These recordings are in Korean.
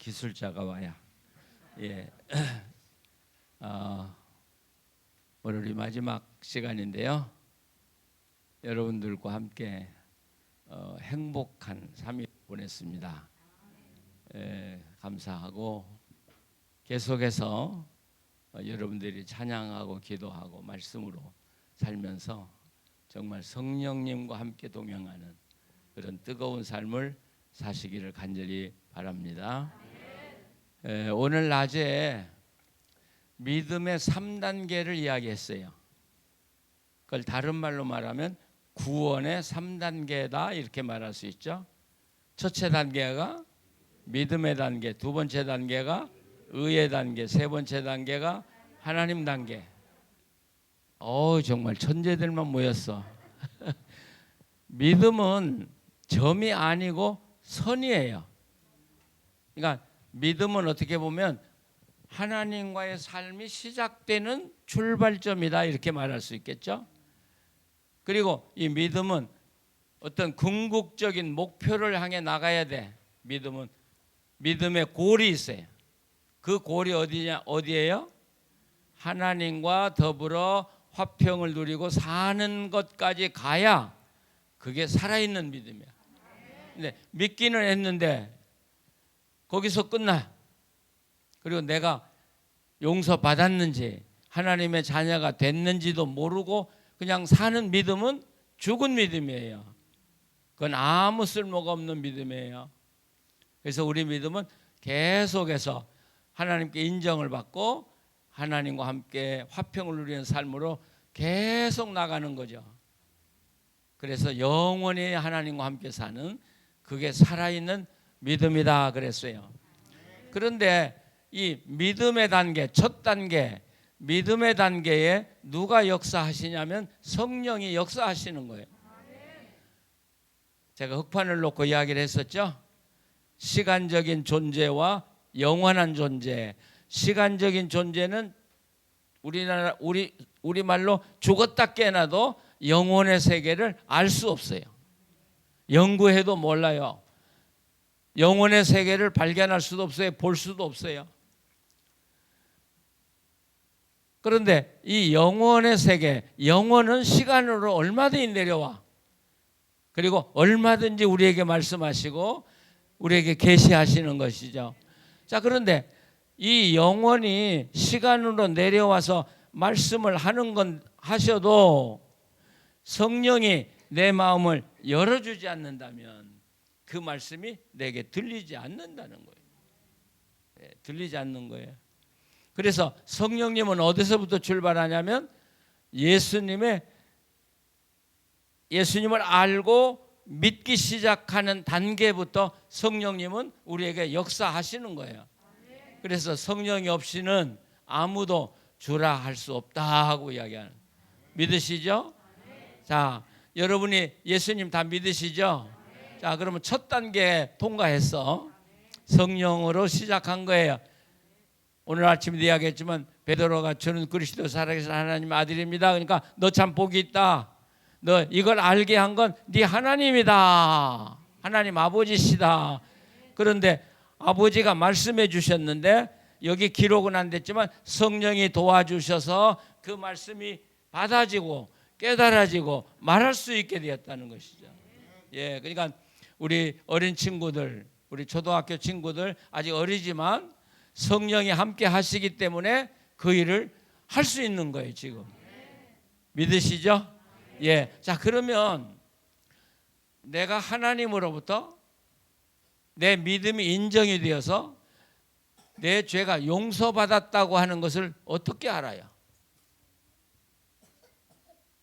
기술자가 와야. 예. 오늘이 마지막 시간인데요. 여러분들과 함께 행복한 3일 보냈습니다. 감사하고 계속해서 여러분들이 찬양하고 기도하고 말씀으로 살면서 정말 성령님과 함께 동행하는 그런 뜨거운 삶을 사시기를 간절히 바랍니다. 오늘 낮에 믿음의 3단계를 이야기했어요. 그걸 다른 말로 말하면 구원의 3단계다 이렇게 말할 수 있죠. 첫째 단계가 믿음의 단계, 두 번째 단계가 의의 단계, 세 번째 단계가 하나님 단계. 정말 천재들만 모였어. 믿음은 점이 아니고 선이에요. 그러니까 믿음은 어떻게 보면 하나님과의 삶이 시작되는 출발점이다 이렇게 말할 수 있겠죠. 그리고 이 믿음은 어떤 궁극적인 목표를 향해 나가야 돼. 믿음은 믿음의 골이 있어요. 그 골이 어디예요? 하나님과 더불어 화평을 누리고 사는 것까지 가야 그게 살아있는 믿음이야. 근데 믿기는 했는데 거기서 끝나. 그리고 내가 용서받았는지 하나님의 자녀가 됐는지도 모르고 그냥 사는 믿음은 죽은 믿음이에요. 그건 아무 쓸모가 없는 믿음이에요. 그래서 우리 믿음은 계속해서 하나님께 인정을 받고 하나님과 함께 화평을 누리는 삶으로 계속 나가는 거죠. 그래서 영원히 하나님과 함께 사는 그게 살아있는 믿음이다 그랬어요. 그런데 이 믿음의 단계, 첫 단계, 믿음의 단계에 누가 역사하시냐면 성령이 역사하시는 거예요. 제가 흑판을 놓고 이야기를 했었죠. 시간적인 존재와 영원한 존재. 시간적인 존재는 우리 말로 죽었다 깨어나도 영혼의 세계를 알 수 없어요. 연구해도 몰라요. 영혼의 세계를 발견할 수도 없어요. 볼 수도 없어요. 그런데 이 영혼의 세계, 영혼은 시간으로 얼마든지 내려와. 그리고 얼마든지 우리에게 말씀하시고 우리에게 계시하시는 것이죠. 자, 그런데 이 영혼이 시간으로 내려와서 말씀을 하는 건 하셔도 성령이 내 마음을 열어주지 않는다면 그 말씀이 내게 들리지 않는다는 거예요. 들리지 않는 거예요. 그래서 성령님은 어디서부터 출발하냐면 예수님을 알고 믿기 시작하는 단계부터 성령님은 우리에게 역사하시는 거예요. 그래서 성령이 없이는 아무도 주라 할 수 없다고 이야기하는. 믿으시죠? 자, 여러분이 예수님 다 믿으시죠? 자, 그러면 첫 단계 통과했어. 성령으로 시작한 거예요. 오늘 아침에도 이야기했지만 베드로가 저는 그리스도 살아계신 하나님 아들입니다. 그러니까 너 참 복이 있다. 너 이걸 알게 한 건 네 하나님이다. 하나님 아버지시다. 그런데 아버지가 말씀해 주셨는데 여기 기록은 안 됐지만 성령이 도와주셔서 그 말씀이 받아지고 깨달아지고 말할 수 있게 되었다는 것이죠. 예, 그러니까 우리 어린 친구들, 우리 초등학교 친구들 아직 어리지만 성령이 함께 하시기 때문에 그 일을 할 수 있는 거예요, 지금. 믿으시죠? 예. 자, 그러면 내가 하나님으로부터 내 믿음이 인정이 되어서 내 죄가 용서받았다고 하는 것을 어떻게 알아요?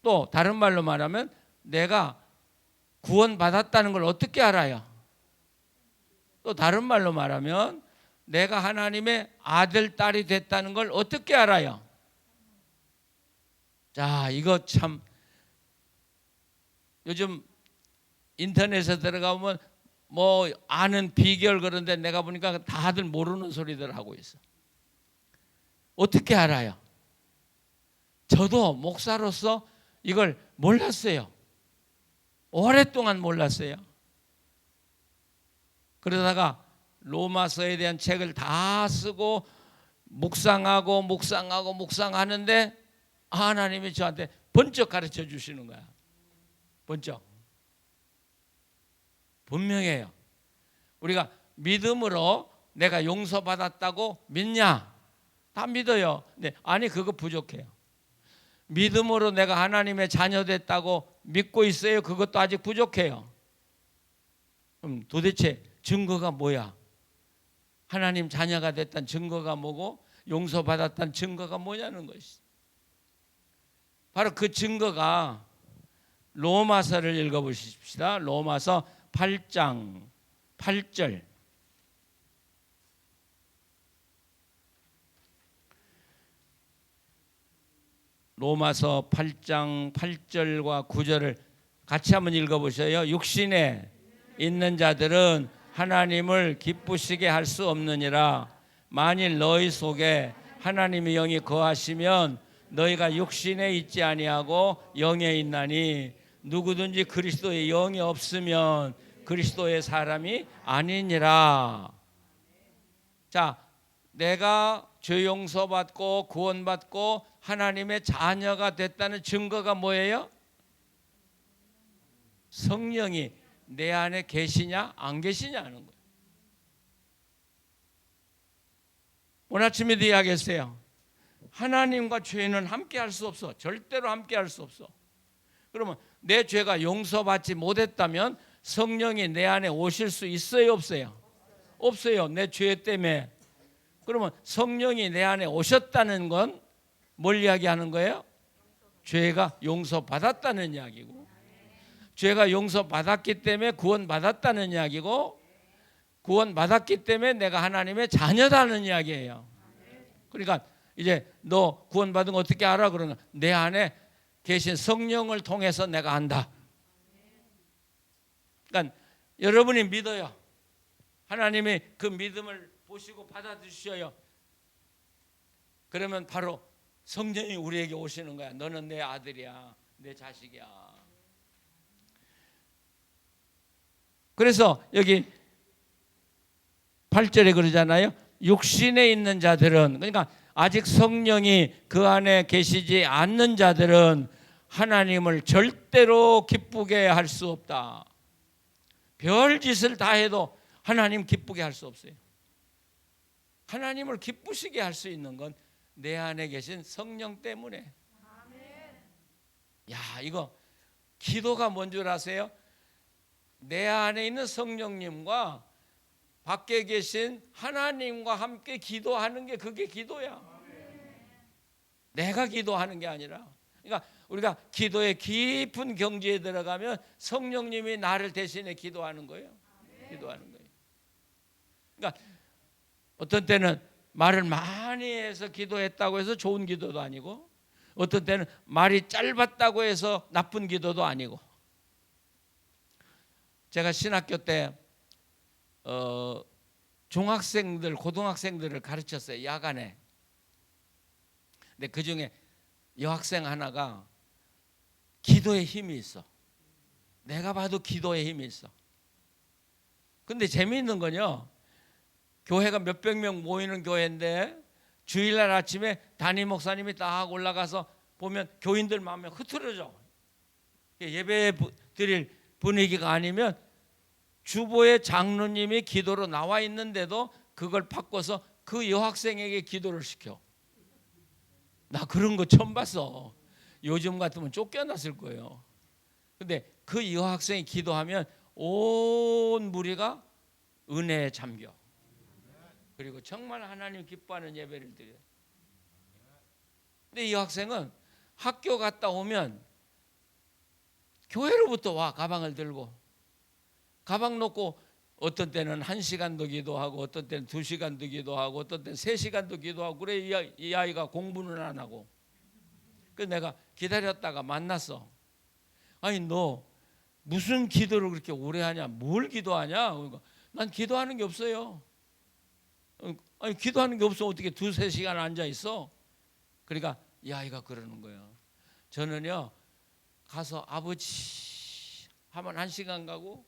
또 다른 말로 말하면 내가 구원받았다는 걸 어떻게 알아요? 또 다른 말로 말하면 내가 하나님의 아들, 딸이 됐다는 걸 어떻게 알아요? 자, 이거 참 요즘 인터넷에 들어가보면 뭐 아는 비결 그런데 내가 보니까 다들 모르는 소리들 하고 있어. 어떻게 알아요? 저도 목사로서 이걸 몰랐어요. 오랫동안 몰랐어요. 그러다가 로마서에 대한 책을 다 쓰고 묵상하는데 하나님이 저한테 번쩍 가르쳐 주시는 거야. 번쩍. 분명해요. 우리가 믿음으로 내가 용서받았다고 믿냐? 다 믿어요. 근데 아니, 그거 부족해요. 믿음으로 내가 하나님의 자녀 됐다고 믿고 있어요. 그것도 아직 부족해요. 그럼 도대체 증거가 뭐야? 하나님 자녀가 됐다는 증거가 뭐고 용서받았다는 증거가 뭐냐는 것이. 바로 그 증거가 로마서를 읽어보십시다. 로마서 8장 8절. 로마서 8장 8절과 9절을 같이 한번 읽어보세요. 육신에 있는 자들은 하나님을 기쁘시게 할 수 없느니라. 만일 너희 속에 하나님의 영이 거하시면 너희가 육신에 있지 아니하고 영에 있나니 누구든지 그리스도의 영이 없으면 그리스도의 사람이 아니니라. 자, 내가 죄 용서받고 구원받고 하나님의 자녀가 됐다는 증거가 뭐예요? 성령이 내 안에 계시냐 안 계시냐는 거예요. 오늘 아침에도 이야기했어요. 하나님과 죄는 함께 할 수 없어. 절대로 함께 할 수 없어. 그러면 내 죄가 용서받지 못했다면 성령이 내 안에 오실 수 있어요 없어요? 없어요. 내 죄 때문에. 그러면 성령이 내 안에 오셨다는 건 뭘 이야기하는 거예요? 죄가 용서받았다는 이야기고, 죄가 용서받았기 때문에 구원받았다는 이야기고, 구원받았기 때문에 내가 하나님의 자녀다는 이야기예요. 그러니까 이제 너 구원받은 거 어떻게 알아? 그러면 내 안에 계신 성령을 통해서 내가 안다. 그러니까 여러분이 믿어요. 하나님이 그 믿음을 보시고 받아주셔요. 그러면 바로 성령이 우리에게 오시는 거야. 너는 내 아들이야, 내 자식이야. 그래서 여기 8절에 그러잖아요. 육신에 있는 자들은, 그러니까 아직 성령이 그 안에 계시지 않는 자들은 하나님을 절대로 기쁘게 할 수 없다. 별짓을 다 해도 하나님 기쁘게 할 수 없어요. 하나님을 기쁘시게 할 수 있는 건 내 안에 계신 성령 때문에. 야, 이거 기도가 뭔 줄 아세요? 내 안에 있는 성령님과 밖에 계신 하나님과 함께 기도하는 게 그게 기도야. 내가 기도하는 게 아니라. 그러니까 우리가 기도의 깊은 경지에 들어가면 성령님이 나를 대신해 기도하는 거예요. 기도하는 거예요. 그러니까 어떤 때는 말을 많이 해서 기도했다고 해서 좋은 기도도 아니고, 어떤 때는 말이 짧았다고 해서 나쁜 기도도 아니고. 제가 신학교 때 중학생들, 고등학생들을 가르쳤어요. 야간에. 근데 그 중에 여학생 하나가 기도에 힘이 있어. 내가 봐도 기도에 힘이 있어. 근데 재미있는 건요, 교회가 몇백 명 모이는 교회인데 주일날 아침에 담임 목사님이 딱 올라가서 보면 교인들 마음에 흐트러져. 예배 드릴 분위기가 아니면 주보의 장로님이 기도로 나와 있는데도 그걸 바꿔서 그 여학생에게 기도를 시켜. 나 그런 거 처음 봤어. 요즘 같으면 쫓겨났을 거예요. 근데 그 여학생이 기도하면 온 무리가 은혜에 잠겨. 그리고 정말 하나님 기뻐하는 예배를 드려요. 근데 이 학생은 학교 갔다 오면 교회로부터 와. 가방을 들고. 가방 놓고 어떤 때는 1시간도 기도하고, 어떤 때는 2시간도 기도하고, 어떤 때는 3시간도 기도하고. 그래 이 아이가 공부는 안 하고. 그래서 내가 기다렸다가 만났어. 아니 너 무슨 기도를 그렇게 오래 하냐? 뭘 기도하냐? 그러니까 난 기도하는 게 없어요. 아니 기도하는 게 없어 어떻게 2-3시간 앉아 있어? 그러니까 이 아이가 그러는 거예요. 저는요 가서 아버지 하면 1시간 가고,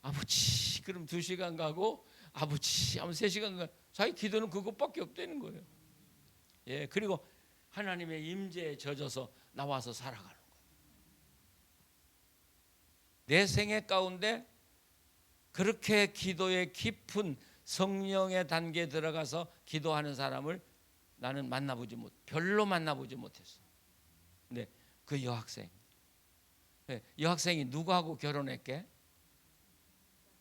아버지 그럼 2시간 가고, 아버지 하면 3시간 자기 기도는 그것밖에 없다는 거예요. 예, 그리고 하나님의 임재에 젖어서 나와서 살아가는 거예요. 내 생애 가운데 그렇게 기도의 깊은 성령의 단계에 들어가서 기도하는 사람을 나는 별로 만나보지 못했어. 근데 그 여학생이 누구하고 결혼했게?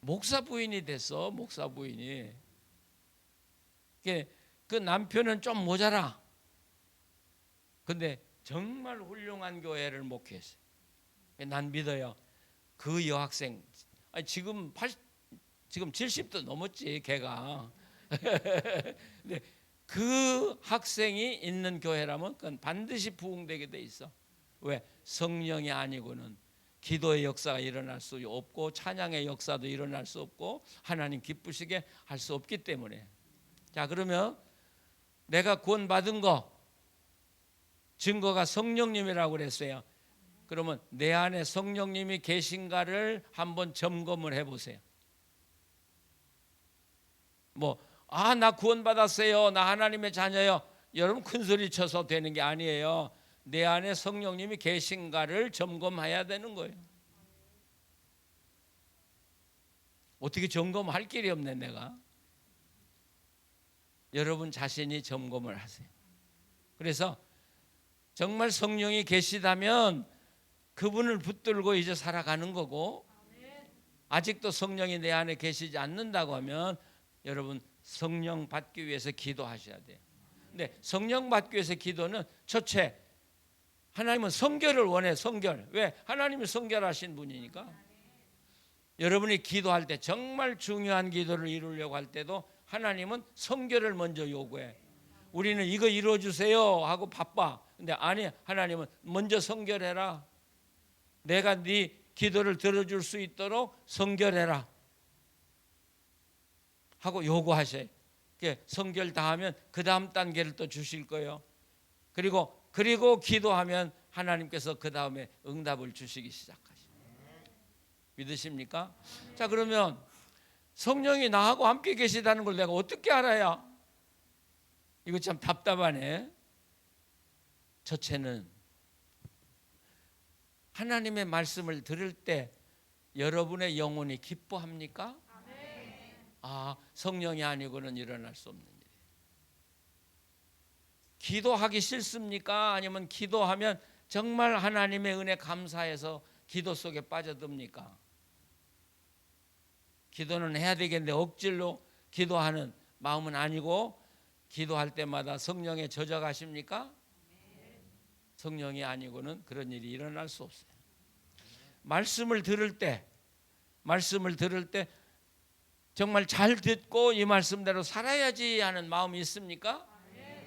목사 부인이 됐어. 목사 부인이. 그 남편은 좀 모자라. 근데 정말 훌륭한 교회를 목회했어요. 난 믿어요. 그 여학생 지금 70도 넘었지 걔가. 근데 그 학생이 있는 교회라면 그건 반드시 부흥되게 돼 있어. 왜? 성령이 아니고는 기도의 역사가 일어날 수 없고 찬양의 역사도 일어날 수 없고 하나님 기쁘시게 할 수 없기 때문에. 자, 그러면 내가 구원받은 거 증거가 성령님이라고 그랬어요. 그러면 내 안에 성령님이 계신가를 한번 점검을 해보세요. 나 구원받았어요. 나 하나님의 자녀요. 여러분 큰 소리 쳐서 되는 게 아니에요. 내 안에 성령님이 계신가를 점검해야 되는 거예요. 어떻게 점검할 길이 없네 내가. 여러분 자신이 점검을 하세요. 그래서 정말 성령이 계시다면 그분을 붙들고 이제 살아가는 거고, 아직도 성령이 내 안에 계시지 않는다고 하면 여러분 성령 받기 위해서 기도하셔야 돼요. 근데 성령 받기 위해서 기도는 첫째, 하나님은 성결을 원해. 성결. 왜? 하나님이 성결하신 분이니까. 여러분이 기도할 때 정말 중요한 기도를 이루려고 할 때도 하나님은 성결을 먼저 요구해. 우리는 이거 이루어주세요 하고 바빠. 근데 아니, 하나님은 먼저 성결해라. 내가 네 기도를 들어줄 수 있도록 성결해라 하고 요구하셔요. 성결 다 하면 그 다음 단계를 또 주실 거예요. 그리고 기도하면 하나님께서 그 다음에 응답을 주시기 시작하셔요. 믿으십니까? 자, 그러면 성령이 나하고 함께 계시다는 걸 내가 어떻게 알아야? 이거 참 답답하네. 첫째는 하나님의 말씀을 들을 때 여러분의 영혼이 기뻐합니까? 성령이 아니고는 일어날 수 없는 일이에요. 기도하기 싫습니까? 아니면 기도하면 정말 하나님의 은혜 감사해서 기도 속에 빠져듭니까? 기도는 해야 되겠는데 억지로 기도하는 마음은 아니고, 기도할 때마다 성령에 젖어가십니까? 성령이 아니고는 그런 일이 일어날 수 없어요. 말씀을 들을 때 정말 잘 듣고 이 말씀대로 살아야지 하는 마음이 있습니까?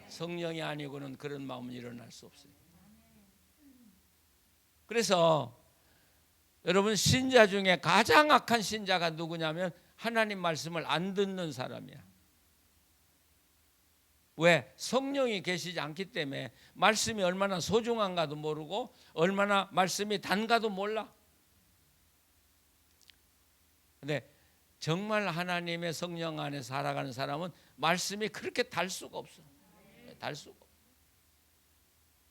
성령이 아니고는 그런 마음은 일어날 수 없어요. 그래서 여러분, 신자 중에 가장 악한 신자가 누구냐면 하나님 말씀을 안 듣는 사람이야. 왜? 성령이 계시지 않기 때문에 말씀이 얼마나 소중한가도 모르고 얼마나 말씀이 단가도 몰라. 근데 정말 하나님의 성령 안에 살아가는 사람은 말씀이 그렇게 달 수가 없어. 달 수가 없어.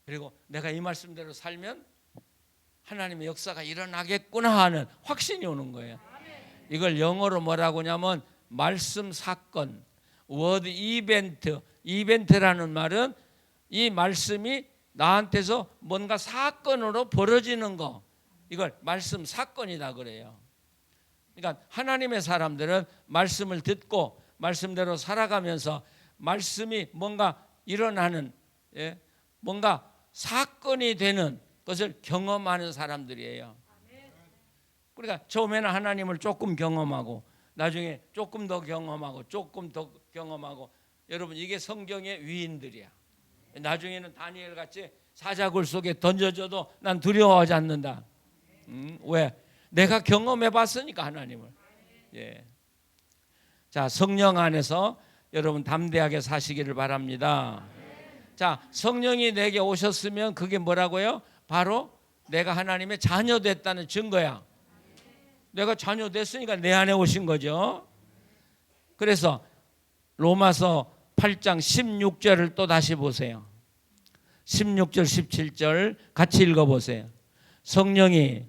그리고 내가 이 말씀대로 살면 하나님의 역사가 일어나겠구나 하는 확신이 오는 거예요. 이걸 영어로 뭐라고 하냐면 말씀 사건, 워드 이벤트. 이벤트라는 말은 이 말씀이 나한테서 뭔가 사건으로 벌어지는 거, 이걸 말씀 사건이다 그래요. 그러니까 하나님의 사람들은 말씀을 듣고 말씀대로 살아가면서 말씀이 뭔가 일어나는, 뭔가 사건이 되는 것을 경험하는 사람들이에요. 그러니까 처음에는 하나님을 조금 경험하고 나중에 조금 더 경험하고 조금 더 경험하고, 여러분 이게 성경의 위인들이야. 나중에는 다니엘 같이 사자굴 속에 던져져도 난 두려워하지 않는다. 왜? 내가 경험해 봤으니까 하나님을. 자, 성령 안에서 여러분 담대하게 사시기를 바랍니다. 자, 성령이 내게 오셨으면 그게 뭐라고요? 바로 내가 하나님의 자녀 됐다는 증거야. 내가 자녀 됐으니까 내 안에 오신 거죠. 그래서 로마서 8장 16절을 또 다시 보세요. 16절 17절 같이 읽어보세요. 성령이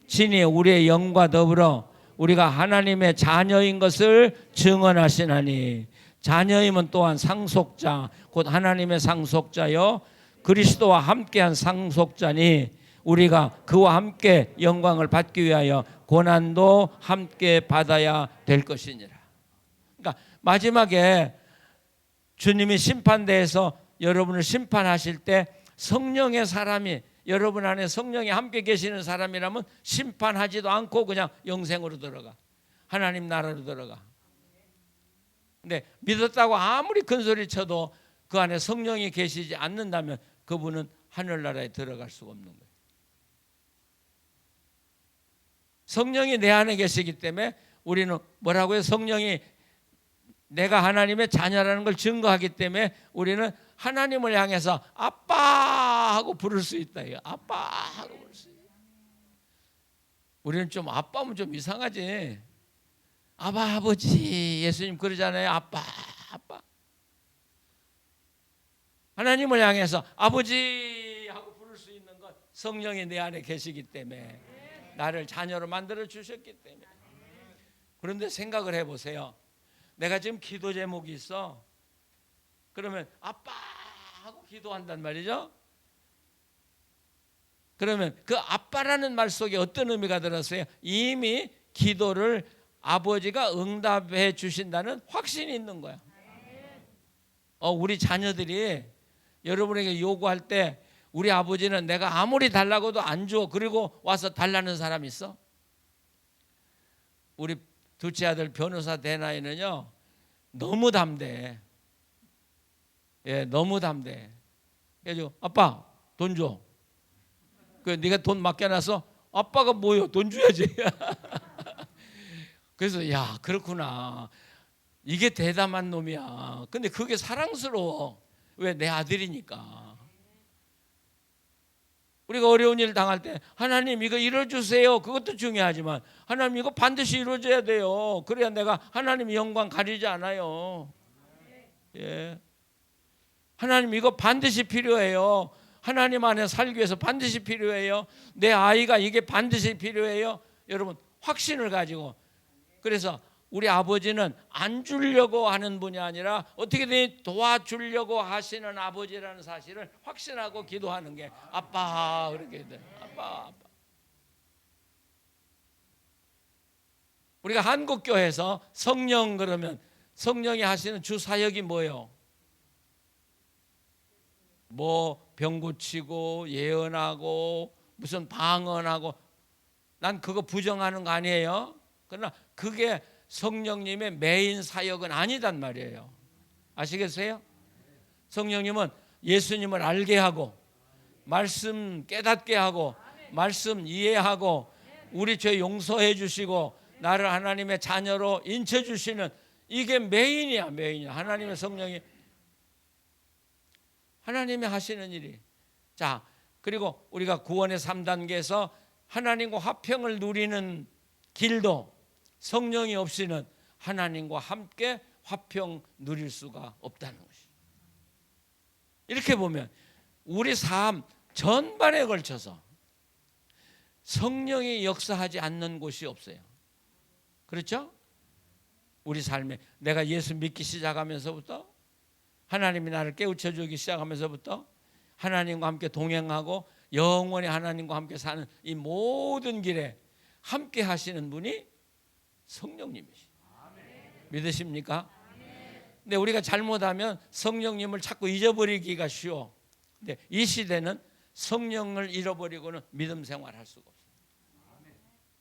친히 우리의 영과 더불어 우리가 하나님의 자녀인 것을 증언하시나니, 자녀임은 또한 상속자 곧 하나님의 상속자요 그리스도와 함께한 상속자니 우리가 그와 함께 영광을 받기 위하여 고난도 함께 받아야 될 것이니라. 그러니까 마지막에 주님이 심판대에서 여러분을 심판하실 때 성령의 사람이, 여러분 안에 성령이 함께 계시는 사람이라면 심판하지도 않고 그냥 영생으로 들어가, 하나님 나라로 들어가. 근데 믿었다고 아무리 큰 소리 쳐도 그 안에 성령이 계시지 않는다면 그분은 하늘나라에 들어갈 수가 없는 거예요. 성령이 내 안에 계시기 때문에 우리는 뭐라고요? 성령이 내가 하나님의 자녀라는 걸 증거하기 때문에 우리는 하나님을 향해서 아빠 하고 부를 수 있다. 아빠 하고 부를 수 있다. 우리는 좀 아빠면 좀 이상하지. 아바 아버지, 예수님 그러잖아요. 아빠 아빠. 하나님을 향해서 아버지 하고 부를 수 있는 건 성령이 내 안에 계시기 때문에, 나를 자녀로 만들어 주셨기 때문에. 그런데 생각을 해보세요. 내가 지금 기도 제목이 있어. 그러면 아빠 하고 기도한단 말이죠. 그러면 그 아빠라는 말 속에 어떤 의미가 들었어요? 이미 기도를 아버지가 응답해 주신다는 확신이 있는 거야. 우리 자녀들이 여러분에게 요구할 때 우리 아버지는 내가 아무리 달라고도 안 줘. 그리고 와서 달라는 사람 있어? 우리 둘째 아들 변호사 대나이는요 너무 담대해. 예, 너무 담대해. 그래서 아빠 돈 줘. 그 네가 돈 맡겨놔서 아빠가 뭐요? 돈 줘야지. 그래서 야 그렇구나. 이게 대담한 놈이야. 근데 그게 사랑스러워. 왜? 내 아들이니까. 우리가 어려운 일 당할 때 하나님 이거 이뤄주세요. 그것도 중요하지만 하나님 이거 반드시 이루어져야 돼요. 그래야 내가 하나님 영광 가리지 않아요. 예. 하나님 이거 반드시 필요해요. 하나님 안에 살기 위해서 반드시 필요해요. 내 아이가 이게 반드시 필요해요. 여러분 확신을 가지고. 그래서 우리 아버지는 안 주려고 하는 분이 아니라 어떻게든 도와주려고 하시는 아버지라는 사실을 확신하고 기도하는 게 아빠 그렇게 돼. 아빠. 우리가 한국교회에서 성령 그러면 성령이 하시는 주 사역이 뭐예요? 뭐 병 고치고 예언하고 무슨 방언하고, 난 그거 부정하는 거 아니에요. 그러나 그게 성령님의 메인 사역은 아니단 말이에요. 아시겠어요? 성령님은 예수님을 알게 하고 말씀 깨닫게 하고 말씀 이해하고 우리 죄 용서해 주시고 나를 하나님의 자녀로 인쳐 주시는, 이게 메인이야. 하나님의 성령이 하나님이 하시는 일이. 자, 그리고 우리가 구원의 3단계에서 하나님과 화평을 누리는 길도 성령이 없이는 하나님과 함께 화평 누릴 수가 없다는 것이. 이렇게 보면 우리 삶 전반에 걸쳐서 성령이 역사하지 않는 곳이 없어요. 그렇죠? 우리 삶에 내가 예수 믿기 시작하면서부터, 하나님이 나를 깨우쳐주기 시작하면서부터 하나님과 함께 동행하고 영원히 하나님과 함께 사는 이 모든 길에 함께 하시는 분이 성령님이시죠. 믿으십니까? 근데 우리가 잘못하면 성령님을 자꾸 잊어버리기가 쉬워. 근데 이 시대는 성령을 잃어버리고는 믿음 생활할 수가 없어요.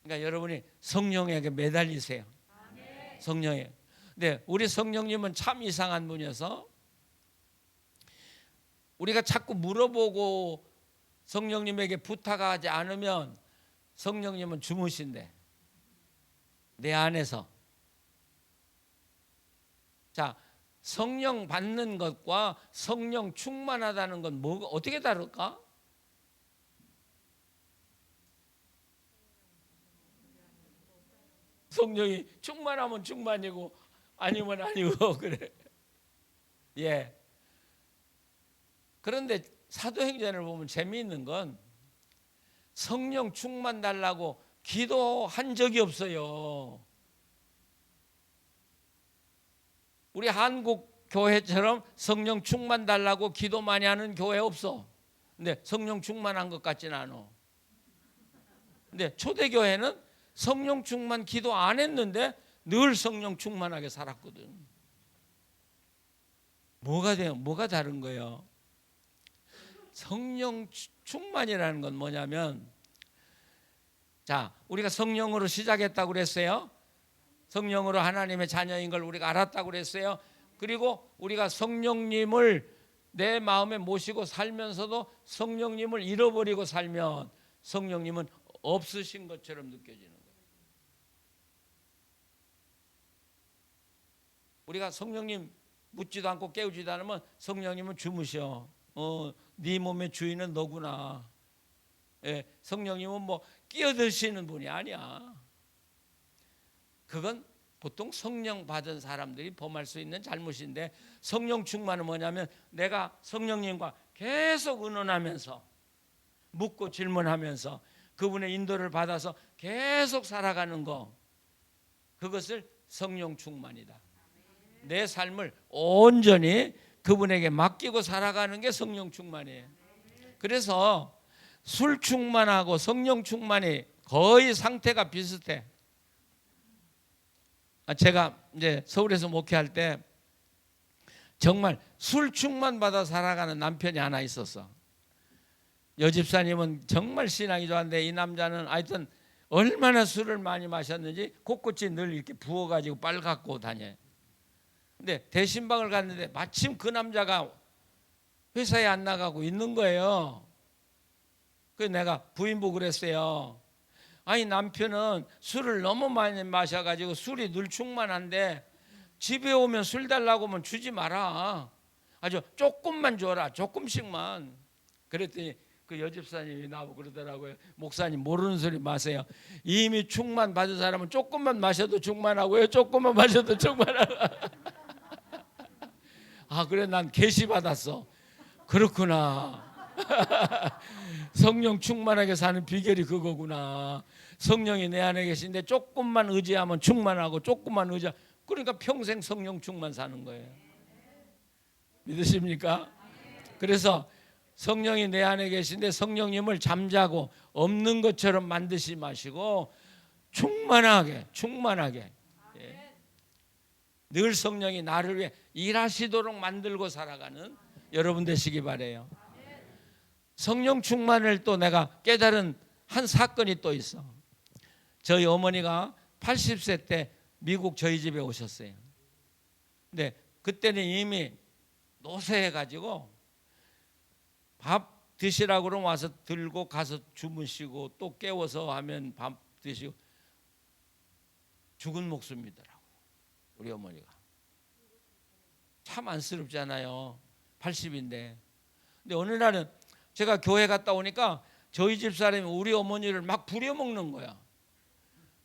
그러니까 여러분이 성령에게 매달리세요. 성령에. 근데 우리 성령님은 참 이상한 분이어서 우리가 자꾸 물어보고 성령님에게 부탁하지 않으면 성령님은 주무신대. 내 안에서. 자, 성령 받는 것과 성령 충만하다는 건 뭐가 어떻게 다를까? 성령이 충만하면 충만이고 아니면 아니고 그래. 예. 그런데 사도행전을 보면 재미있는 건 성령 충만 달라고 기도한 적이 없어요. 우리 한국 교회처럼 성령 충만 달라고 기도 많이 하는 교회 없어. 근데 성령 충만한 것 같지는 않아. 근데 초대교회는 성령 충만 기도 안 했는데 늘 성령 충만하게 살았거든. 뭐가 다른 거예요? 성령 충만이라는 건 뭐냐면, 자, 우리가 성령으로 시작했다고 그랬어요. 성령으로 하나님의 자녀인 걸 우리가 알았다고 그랬어요. 그리고 우리가 성령님을 내 마음에 모시고 살면서도 성령님을 잃어버리고 살면 성령님은 없으신 것처럼 느껴지는 거예요. 우리가 성령님 묻지도 않고 깨우지도 않으면 성령님은 주무셔. 네 몸의 주인은 너구나. 예, 성령님은 뭐 끼어드시는 분이 아니야. 그건 보통 성령 받은 사람들이 범할 수 있는 잘못인데, 성령 충만은 뭐냐면 내가 성령님과 계속 의논하면서 묻고 질문하면서 그분의 인도를 받아서 계속 살아가는 거, 그것을 성령 충만이다. 내 삶을 온전히 그분에게 맡기고 살아가는 게 성령 충만이에요. 그래서 술 충만하고 성령 충만이 거의 상태가 비슷해. 제가 이제 서울에서 목회할 때 정말 술 충만 받아 살아가는 남편이 하나 있었어. 여집사님은 정말 신앙이 좋았는데 이 남자는 하여튼 얼마나 술을 많이 마셨는지 곳곳이 늘 이렇게 부어가지고 빨갛고 다녀. 근데 대신방을 갔는데 마침 그 남자가 회사에 안 나가고 있는 거예요. 그래서 내가 부인 보고 그랬어요. 아니, 남편은 술을 너무 많이 마셔가지고 술이 늘 충만한데 집에 오면 술 달라고 하면 주지 마라. 아주 조금만 줘라, 조금씩만. 그랬더니 그 여집사님이 나보고 그러더라고요. 목사님, 모르는 소리 마세요. 이미 충만 받은 사람은 조금만 마셔도 충만하고요, 조금만 마셔도 충만하고. 아, 그래, 난 계시 받았어. 그렇구나. 성령 충만하게 사는 비결이 그거구나. 성령이 내 안에 계신데 조금만 의지하면 충만하고, 조금만 의지하면, 그러니까 평생 성령 충만 사는 거예요. 믿으십니까? 그래서 성령이 내 안에 계신데 성령님을 잠자고 없는 것처럼 만드시 마시고 충만하게 예. 늘 성령이 나를 위해 일하시도록 만들고 살아가는 여러분 되시기 바래요. 성령 충만을 또 내가 깨달은 한 사건이 또 있어. 저희 어머니가 80세 때 미국 저희 집에 오셨어요. 근데 그때는 이미 노쇠해가지고 밥 드시라고 그러면 와서 들고 가서 주무시고 또 깨워서 하면 밥 드시고 죽은 목숨이더라고요. 우리 어머니가. 참 안쓰럽잖아요. 80인데. 근데 어느 날은 제가 교회 갔다 오니까 저희 집 사람이 우리 어머니를 막 부려먹는 거야.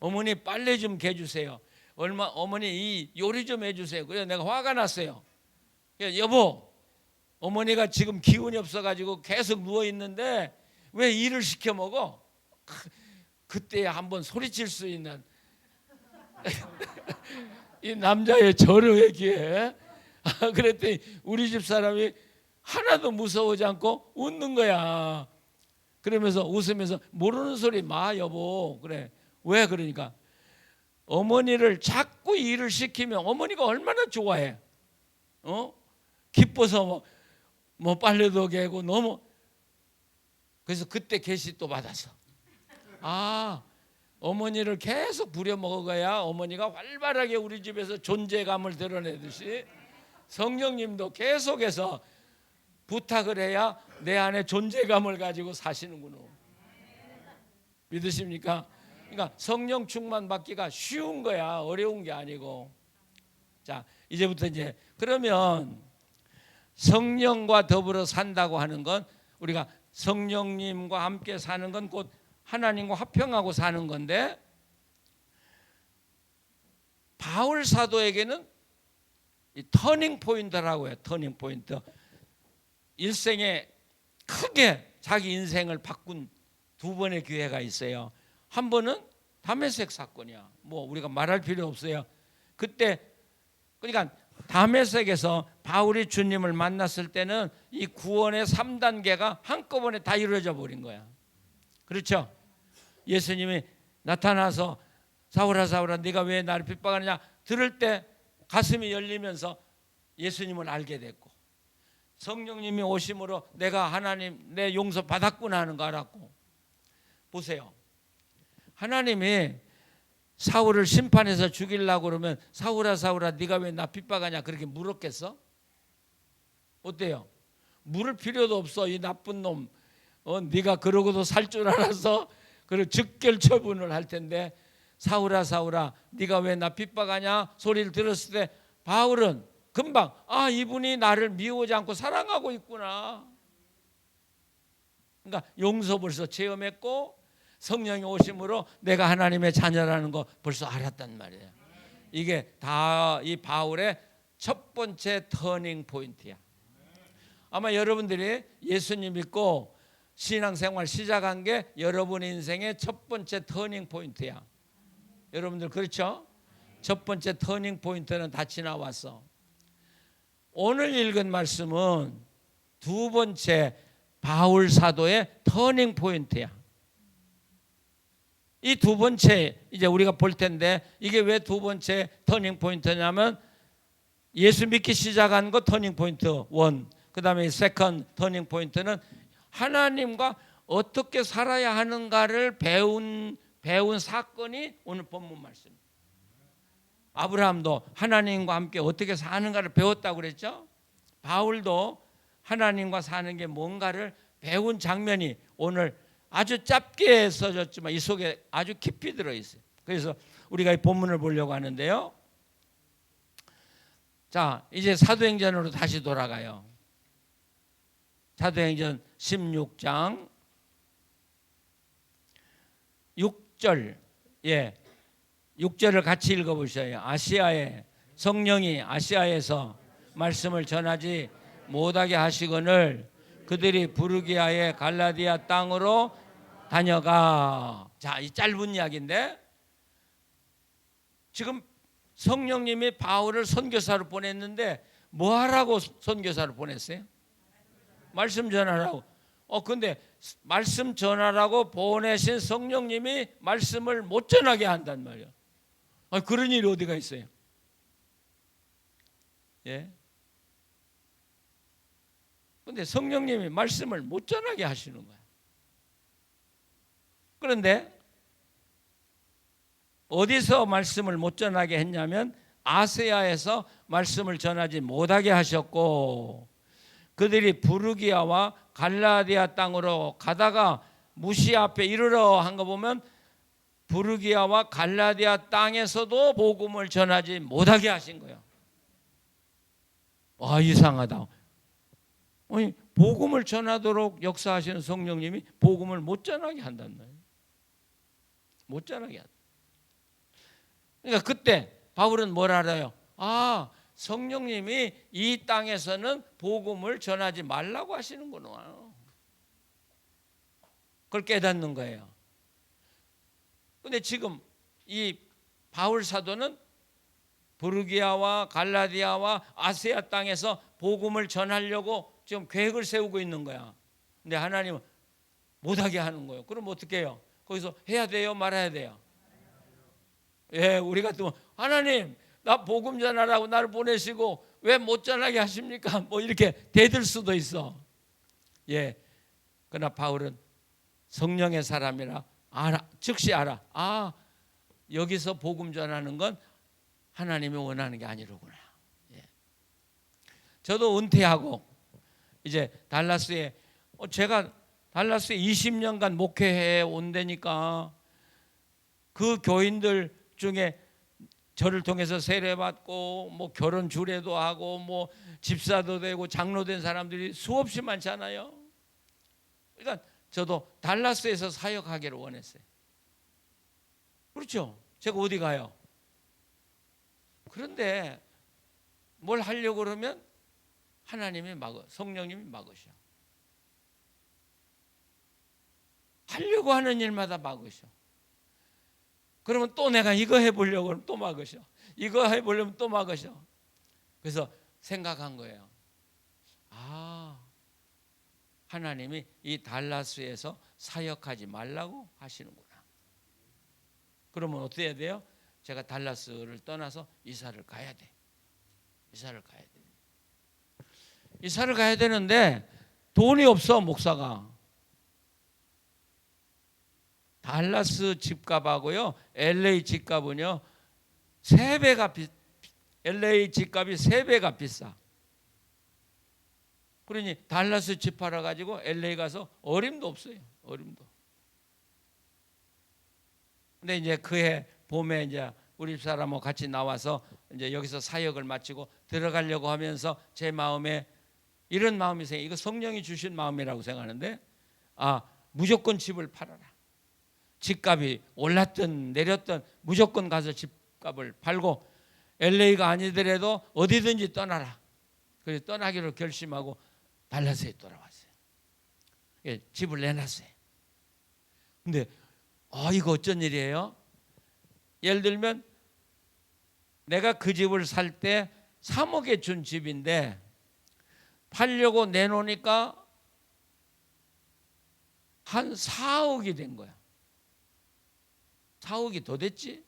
어머니 빨래 좀 개주세요. 어머니 이 요리 좀 해주세요. 그래서 내가 화가 났어요. 여보, 어머니가 지금 기운이 없어가지고 계속 누워있는데 왜 일을 시켜 먹어? 그때 한번 소리칠 수 있는 이 남자의 절호얘기에 그랬더니 우리 집 사람이 하나도 무서워하지 않고 웃는 거야. 그러면서 웃으면서 모르는 소리 마 여보. 그래. 왜? 그러니까 어머니를 자꾸 일을 시키면 어머니가 얼마나 좋아해. 기뻐서 뭐 빨래도 개고 너무. 그래서 그때 계시 또 받았어. 아, 어머니를 계속 부려먹어야 어머니가 활발하게 우리 집에서 존재감을 드러내듯이 성령님도 계속해서 부탁을 해야 내 안에 존재감을 가지고 사시는구나. 믿으십니까? 그러니까 성령 충만 받기가 쉬운 거야. 어려운 게 아니고. 자, 이제부터 이제 그러면 성령과 더불어 산다고 하는 건 우리가 성령님과 함께 사는 건 곧 하나님과 화평하고 사는 건데, 바울 사도에게는 이 터닝 포인트라고 해요. 터닝 포인트. 일생에 크게 자기 인생을 바꾼 두 번의 기회가 있어요. 한 번은 다메섹 사건이야. 뭐 우리가 말할 필요 없어요. 그때 그러니까 다메섹에서 바울이 주님을 만났을 때는 이 구원의 3단계가 한꺼번에 다 이루어져 버린 거야. 그렇죠? 예수님이 나타나서 사울아 사울아 네가 왜 나를 핍박하느냐 들을 때 가슴이 열리면서 예수님을 알게 됐고, 성령님이 오심으로 내가 하나님 내 용서 받았구나 하는 거 알았고. 보세요, 하나님이 사울을 심판해서 죽이려고 그러면 사울아 사울아 네가 왜 나 핍박하냐 그렇게 물었겠어? 어때요? 물을 필요도 없어. 이 나쁜 놈, 네가 그러고도 살 줄 알아서 그리고 즉결 처분을 할 텐데, 사울아 사울아 네가 왜 나 핍박하냐 소리를 들었을 때 바울은 금방 이분이 나를 미워하지 않고 사랑하고 있구나. 그러니까 용서 벌써 체험했고 성령이 오심으로 내가 하나님의 자녀라는 거 벌써 알았단 말이에요. 이게 다 이 바울의 첫 번째 터닝 포인트야. 아마 여러분들이 예수님 믿고 신앙생활 시작한 게 여러분 인생의 첫 번째 터닝 포인트야. 여러분들 그렇죠? 첫 번째 터닝 포인트는 다 지나왔어. 오늘 읽은 말씀은 두 번째 바울 사도의 터닝 포인트야. 이 두 번째 이제 우리가 볼 텐데, 이게 왜 두 번째 터닝 포인트냐면 예수 믿기 시작한 거 터닝 포인트 1, 그 다음에 세컨드 터닝 포인트는 하나님과 어떻게 살아야 하는가를 배운 사건이 오늘 본문 말씀입니다. 아브라함도 하나님과 함께 어떻게 사는가를 배웠다고 그랬죠. 바울도 하나님과 사는 게 뭔가를 배운 장면이 오늘 아주 짧게 써졌지만 이 속에 아주 깊이 들어있어요. 그래서 우리가 이 본문을 보려고 하는데요. 자, 이제 사도행전으로 다시 돌아가요. 사도행전 16장 6절, 6절을 같이 읽어보셔요. 성령이 아시아에서 말씀을 전하지 못하게 하시거늘 그들이 부르기아의 갈라디아 땅으로 다녀가. 자, 이 짧은 이야기인데 지금 성령님이 바울을 선교사로 보냈는데 뭐 하라고 선교사로 보냈어요? 말씀 전하라고. 근데 말씀 전하라고 보내신 성령님이 말씀을 못 전하게 한단 말이야. 그런 일이 어디가 있어요? 예. 근데 성령님이 말씀을 못 전하게 하시는 거야. 그런데 어디서 말씀을 못 전하게 했냐면 아세아에서 말씀을 전하지 못하게 하셨고, 그들이 부르기아와 갈라디아 땅으로 가다가 무시 앞에 이르러 한 거 보면 부르기아와 갈라디아 땅에서도 복음을 전하지 못하게 하신 거예요. 이상하다. 복음을 전하도록 역사하시는 성령님이 복음을 못 전하게 한단 말이에요. 못 전하게 한다. 그러니까 그때 바울은 뭘 알아요? 성령님이 이 땅에서는 복음을 전하지 말라고 하시는구나. 그걸 깨닫는 거예요. 근데 지금 이 바울 사도는 부르기아와 갈라디아와 아세아 땅에서 복음을 전하려고 지금 계획을 세우고 있는 거야. 근데 하나님은 못하게 하는 거예요. 그럼 어떻게 해요? 거기서 해야 돼요? 말아야 돼요? 우리가 또 하나님 나 복음 전하라고 나를 보내시고 왜 못 전하게 하십니까? 뭐 이렇게 대들 수도 있어. 그러나 바울은 성령의 사람이라 즉시 알아. 여기서 복음 전하는 건 하나님이 원하는 게 아니로구나. 저도 은퇴하고 이제 달라스에 제가 달라스에 20년간 목회해 온다니까 그 교인들 중에 저를 통해서 세례받고 뭐 결혼 주례도 하고 뭐 집사도 되고 장로 된 사람들이 수없이 많잖아요. 그러니까 저도 달라스에서 사역하기를 원했어요. 그렇죠? 제가 어디 가요? 그런데 뭘 하려고 그러면 하나님이 성령님이 막으셔. 하려고 하는 일마다 막으셔. 그러면 또 내가 이거 해보려고 하면 또 막으셔. 이거 해보려면 또 막으셔. 그래서 생각한 거예요. 하나님이 이 달라스에서 사역하지 말라고 하시는구나. 그러면 어떻게 해야 돼요? 제가 달라스를 떠나서 이사를 가야 돼. 이사를 가야 되는데 돈이 없어. 목사가. 달라스 집값하고요, LA 집값은요, LA 집값이 3배가 비싸. 그러니 달라스 집 팔아 가지고 LA 가서 어림도 없어요. 어림도. 근데 이제 그해 봄에 이제 우리 집사람하고 같이 나와서 이제 여기서 사역을 마치고 들어가려고 하면서 제 마음에 이런 마음이 생겨. 이거 성령이 주신 마음이라고 생각하는데, 무조건 집을 팔아라. 집값이 올랐든 내렸든 무조건 가서 집값을 팔고 LA가 아니더라도 어디든지 떠나라. 그래서 떠나기로 결심하고 달라스에 돌아왔어요. 집을 내놨어요. 근데 이거 어쩐 일이에요? 예를 들면 내가 그 집을 살 때 3억에 준 집인데 팔려고 내놓으니까 한 4억이 된 거야. 4억이 더 됐지?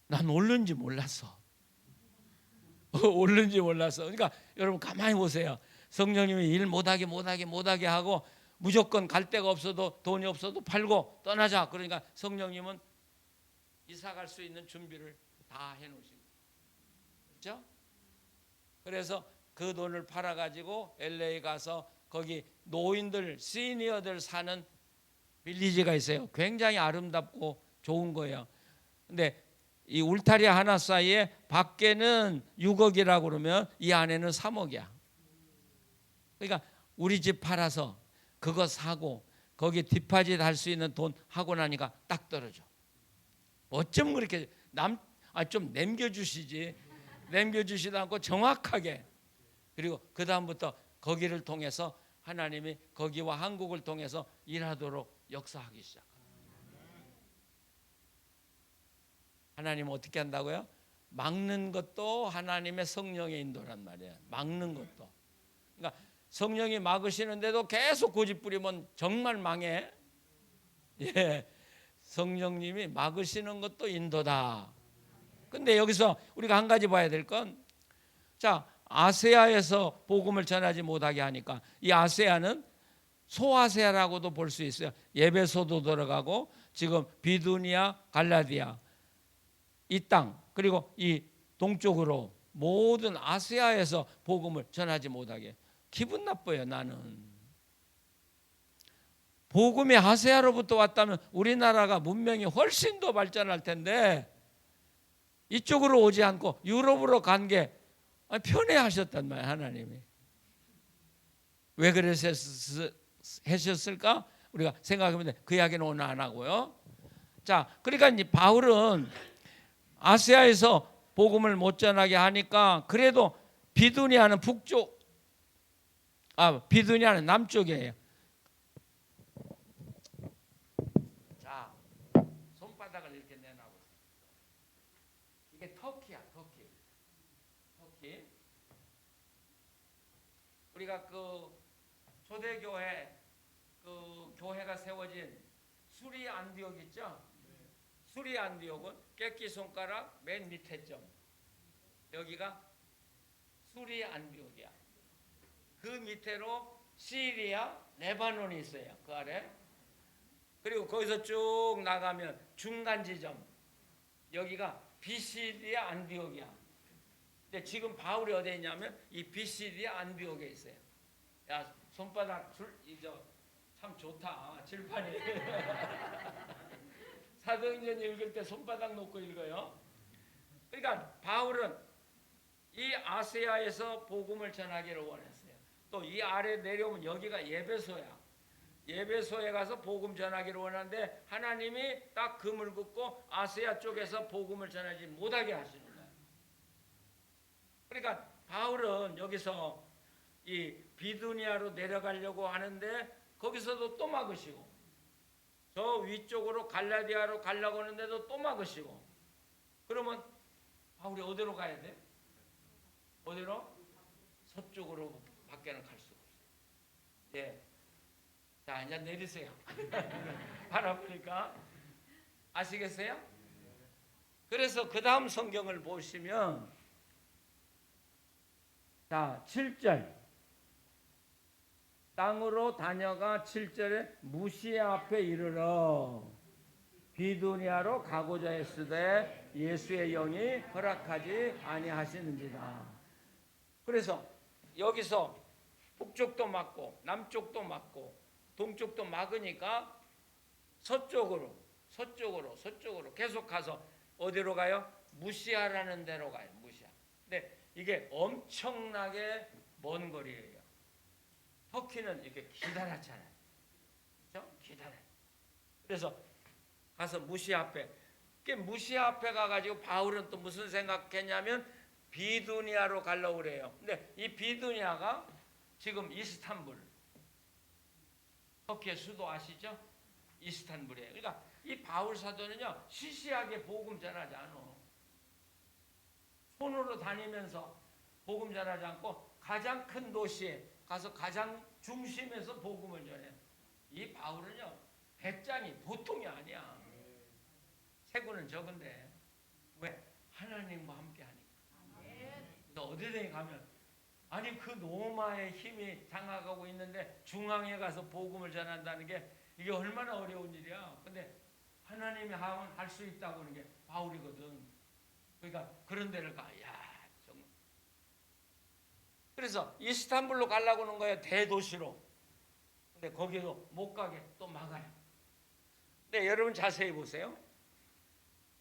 난 오른지 몰랐어. 오른지 몰랐어. 그러니까 여러분 가만히 보세요. 성령님이 일 못하게 하고 무조건 갈 데가 없어도 돈이 없어도 팔고 떠나자. 그러니까 성령님은 이사 갈 수 있는 준비를 다 해놓으신 거예요. 그렇죠? 그래서 그 돈을 팔아가지고 LA 가서 거기 노인들, 시니어들 사는 빌리지가 있어요. 굉장히 아름답고 좋은 거예요. 근데 이 울타리 하나 사이에 밖에는 6억이라고 그러면 이 안에는 3억이야. 그러니까 우리 집 팔아서 그거 사고 거기 디파짓 할 수 있는 돈 하고 나니까 딱 떨어져. 어쩜 그렇게 좀 남겨주시지. 남겨주시도 않고 정확하게. 그리고 그 다음부터 거기를 통해서 하나님이 거기와 한국을 통해서 일하도록 역사하기 시작합니다. 하나님은 어떻게 한다고요? 막는 것도 하나님의 성령의 인도란 말이에요. 막는 것도. 그러니까 성령이 막으시는데도 계속 고집 부리면 정말 망해. 성령님이 막으시는 것도 인도다. 근데 여기서 우리가 한 가지 봐야 될 건, 아세아에서 복음을 전하지 못하게 하니까 이 아세아는 소아세아라고도 볼 수 있어요. 예배소도 들어가고 지금 비두니아, 갈라디아 이 땅, 그리고 이 동쪽으로 모든 아시아에서 복음을 전하지 못하게. 기분 나빠요. 나는 복음이 아시아로부터 왔다면 우리나라가 문명이 훨씬 더 발전할 텐데 이쪽으로 오지 않고 유럽으로 간 게 편애하셨단 말이에요. 하나님이 왜 그러셨을까? 우리가 생각하면 그 이야기는 오늘 안 하고요. 그러니까 이 바울은 아시아에서 복음을 못 전하게 하니까 그래도 비두니아는 비두니아는 남쪽이에요. 손바닥을 이렇게 내놔보세요. 이게 터키야, 터키. 우리가 그 초대교회 그 교회가 세워진 수리 안디옥 있죠? 수리 안디옥은 깨끼 손가락 맨 밑에 점. 여기가 수리 안디옥이야. 그 밑으로 시리아, 레바논이 있어요. 그 아래. 그리고 거기서 쭉 나가면 중간 지점. 여기가 비시디아 안디옥이야. 근데 지금 바울이 어디에 있냐면 이 비시디아 안디옥에 있어요. 야, 손바닥 참 좋다. 칠판이. 사도행전 읽을 때 손바닥 놓고 읽어요. 그러니까 바울은 이 아시아에서 복음을 전하기를 원했어요. 또 이 아래 내려오면 여기가 예배소야. 예배소에 가서 복음 전하기를 원하는데 하나님이 딱 금을 긋고 아시아 쪽에서 복음을 전하지 못하게 하시는 거예요. 그러니까 바울은 여기서 이 비두니아로 내려가려고 하는데 거기서도 또 막으시고, 저 위쪽으로 갈라디아로 가려고 하는데도 또 막으시고, 그러면 바울이 어디로 가야 돼? 어디로? 서쪽으로 밖에는 갈 수가 없어요. 예. 자, 이제 내리세요. 바라보니까 아시겠어요? 그래서 그 다음 성경을 보시면, 자, 7절. 땅으로 다녀가 7절에 무시아 앞에 이르러 비두니아로 가고자 했으되 예수의 영이 허락하지 아니하시는지라. 그래서 여기서 북쪽도 막고 남쪽도 막고 동쪽도 막으니까 서쪽으로 계속 가서 어디로 가요? 무시아라는 데로 가요. 무시아. 근데 이게 엄청나게 먼 거리예요. 터키는 이렇게 기다랗잖아요. 그렇죠? 기다려. 그래서 가서 무시아 앞에, 무시아 앞에 가가지고 바울은 또 무슨 생각했냐면 비두니아로 가려고 그래요. 근데 이 비두니아가 지금 이스탄불, 터키의 수도 아시죠? 이스탄불이에요. 그러니까 이 바울 사도는요 시시하게 복음 전하지 않아. 손으로 다니면서 복음 전하지 않고 가장 큰 도시에 가서 가장 중심에서 복음을 전해. 이 바울은요 배짱이 보통이 아니야. 체구는 적은데 왜? 하나님과 함께 하니까. 너 어디든지 가면, 아니 그 로마의 힘이 장악하고 있는데 중앙에 가서 복음을 전한다는 게 이게 얼마나 어려운 일이야. 근데 하나님이 하면 할 수 있다고 하는 게 바울이거든. 그러니까 그런 데를 가. 야, 정말. 그래서 이스탄불로 가려고 하는 거예요. 대도시로. 근데 거기도 못 가게 또 막아요. 근데 여러분 자세히 보세요.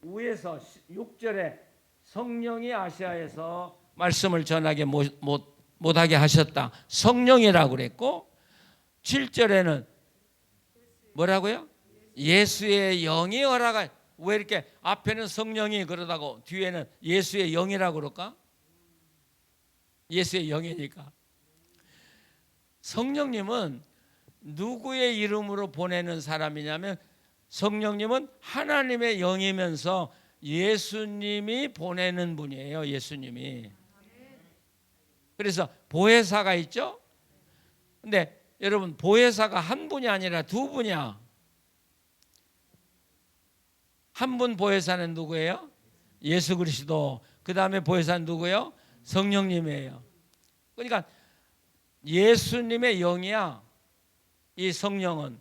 위에서 6절에 성령이 아시아에서 말씀을 전하게 못하게 하셨다. 성령이라고 그랬고, 7절에는 뭐라고요? 예수의 영이 허락하. 왜 이렇게 앞에는 성령이 그러다고 뒤에는 예수의 영이라고 그럴까? 예수의 영이니까. 성령님은 누구의 이름으로 보내는 사람이냐면 성령님은 하나님의 영이면서 예수님이 보내는 분이에요. 예수님이. 그래서 보혜사가 있죠. 근데 여러분 보혜사가 한 분이 아니라 두 분이야. 한 분 보혜사는 누구예요? 예수 그리스도. 그 다음에 보혜사는 누구예요? 성령님이에요. 그러니까 예수님의 영이야, 이 성령은.